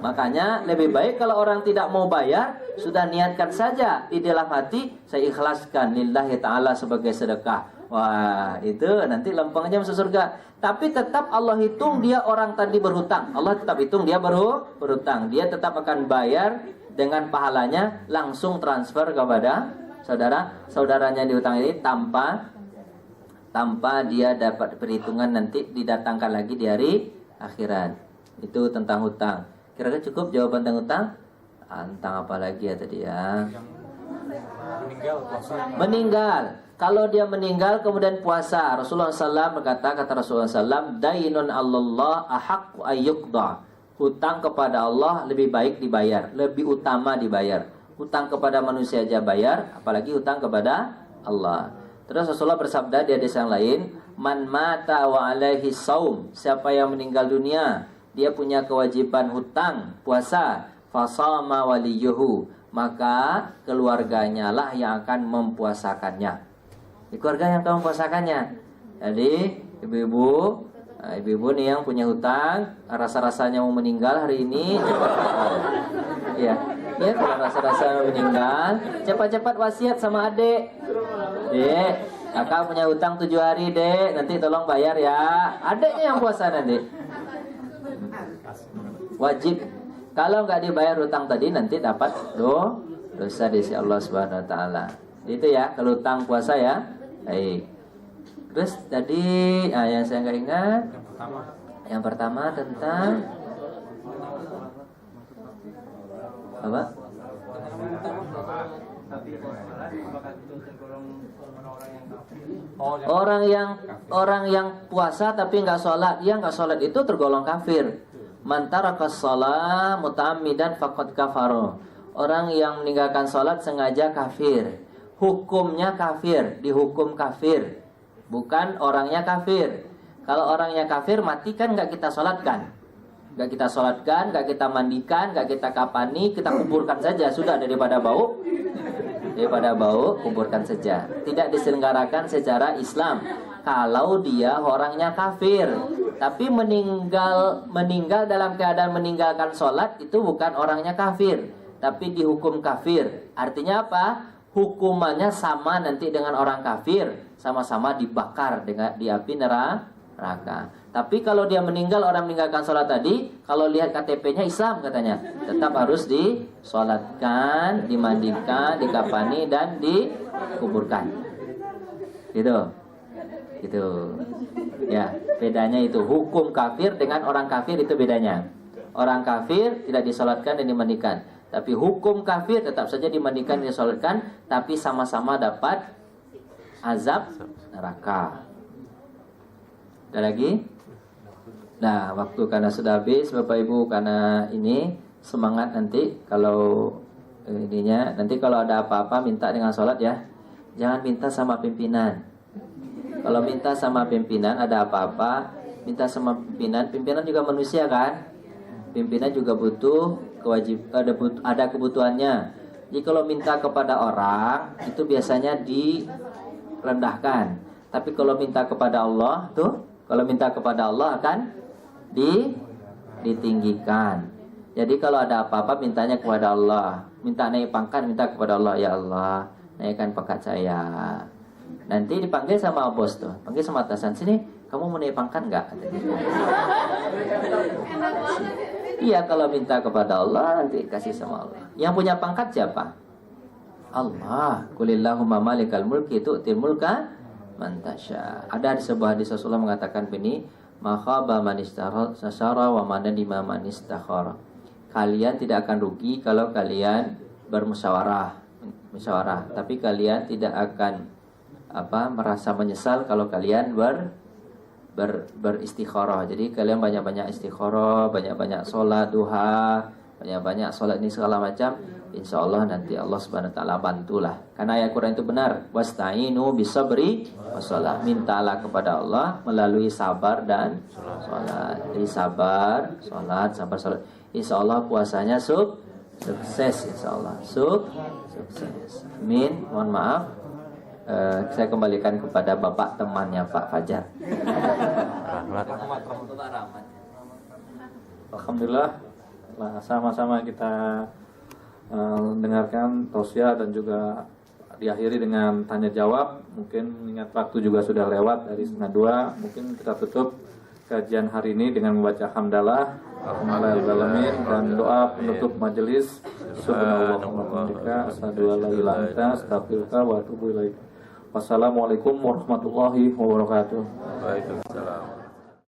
Makanya lebih baik kalau orang tidak mau bayar, sudah niatkan saja di dalam hati, saya ikhlaskan lillahi ta'ala sebagai sedekah. Wah, itu nanti lempengnya masuk surga. Tapi tetap Allah hitung dia orang tadi berhutang. Allah tetap hitung dia berhutang. Dia tetap akan bayar dengan pahalanya, langsung transfer kepada saudaranya dihutang ini tanpa dia dapat perhitungan nanti didatangkan lagi di hari akhirat. Itu tentang hutang. Kira-kira cukup jawaban tentang hutang? Tentang apa lagi ya tadi ya? Meninggal. Kalau dia meninggal kemudian puasa, Rasulullah SAW berkata, kata Rasulullah SAW, dainun Allah ahaqqu ayyuqda. Hutang kepada Allah lebih baik dibayar, lebih utama dibayar. Hutang kepada manusia aja bayar, apalagi hutang kepada Allah. Terus Rasulullah bersabda di hadis yang lain, man mata wa alaihi saum, siapa yang meninggal dunia, dia punya kewajiban hutang, puasa, fasama waliyuhu, maka keluarganya lah yang akan mempuasakannya. Di keluarga yang akan mempuasakannya. Jadi ibu-ibu nih yang punya hutang, rasa-rasanya mau meninggal hari ini, ya, Ya kalau rasa-rasa meninggal, cepat-cepat wasiat sama adik. Dek, kakak punya utang 7 hari dek, nanti tolong bayar ya. Adiknya yang puasa nanti. Wajib. Kalau nggak dibayar utang tadi nanti dapat dosa di sisi Allah Subhanahu Wa Taala. Itu ya kalau utang puasa ya. Baik. Terus tadi yang saya nggak ingat. Yang pertama tentang apa? Orang yang puasa tapi nggak sholat, dia nggak sholat itu tergolong kafir. Man tarakas shalah muta'ammidan faqad kafaro. Orang yang meninggalkan sholat sengaja kafir. Hukumnya kafir, dihukum kafir. Bukan orangnya kafir. Kalau orangnya kafir mati kan nggak kita sholatkan. Nggak kita sholatkan, nggak kita mandikan, nggak kita kapani, kita kuburkan saja. Sudah, daripada bau, kuburkan saja. Tidak diselenggarakan secara Islam. Kalau dia orangnya kafir, tapi meninggal dalam keadaan meninggalkan sholat, itu bukan orangnya kafir, tapi dihukum kafir. Artinya apa? Hukumannya sama nanti dengan orang kafir, sama-sama dibakar dengan di api neraka. Tapi kalau dia meninggal, orang meninggalkan sholat tadi, kalau lihat KTP-nya Islam katanya, tetap harus disolatkan, dimandikan, dikafani dan dikuburkan. Gitu. Ya, bedanya itu hukum kafir dengan orang kafir itu bedanya. Orang kafir tidak disolatkan dan dimandikan, tapi hukum kafir tetap saja dimandikan dan disolatkan, tapi sama-sama dapat azab neraka. Ada lagi? Nah, waktu karena sudah habis Bapak Ibu, karena ini semangat nanti kalau nanti kalau ada apa-apa minta dengan sholat ya. Jangan minta sama pimpinan. Kalau minta sama pimpinan ada apa-apa, minta sama pimpinan juga manusia kan? Pimpinan juga butuh ada kebutuhannya. Jadi kalau minta kepada orang itu biasanya direndahkan. Tapi kalau minta kepada Allah kalau minta kepada Allah akan ditinggikan. Jadi kalau ada apa-apa mintanya kepada Allah. Minta naik pangkat, minta kepada Allah, ya Allah, naikkan pangkat saya. Nanti dipanggil sama bos tuh, panggil sama atasan, sini, kamu mau naik pangkat enggak? Iya, kalau minta kepada Allah nanti kasih sama Allah. Yang punya pangkat siapa? Allah. Qulillahumma malikal mulki tu'til mulka man tasya. Ada sebuah hadis Rasulullah mengatakan begini, makhaba man istasara wa manadima man istakhara. Kalian tidak akan rugi kalau kalian bermusyawarah, tapi kalian tidak akan merasa menyesal kalau kalian beristikharah. Jadi kalian banyak-banyak istikharah, banyak-banyak sholat duha, banyak-banyak sholat ini segala macam. Insya Allah nanti Allah Subhanahu Wa Taala bantulah. Karena ayat Quran itu benar. Wasta'inu bisabri wassalah. Mintalah kepada Allah melalui sabar dan sholat. Jadi sabar, sholat. Insya Allah puasanya sukses. Insya Allah sukses. Amin. Mohon maaf. Saya kembalikan kepada bapak temannya Pak Fajar. Alhamdulillah, sama-sama kita mendengarkan tausiah dan juga diakhiri dengan tanya jawab. Mungkin ingat waktu juga sudah lewat dari 1:30. Mungkin kita tutup kajian hari ini dengan membaca hamdalah alhamdulillahirabbil dan doa penutup majelis. Subhanallah, asyhadu an la ilaha illa anta, astaghfiruka wa atubu ilaik. Wassalamualaikum warahmatullahi wabarakatuh. Waalaikumsalam.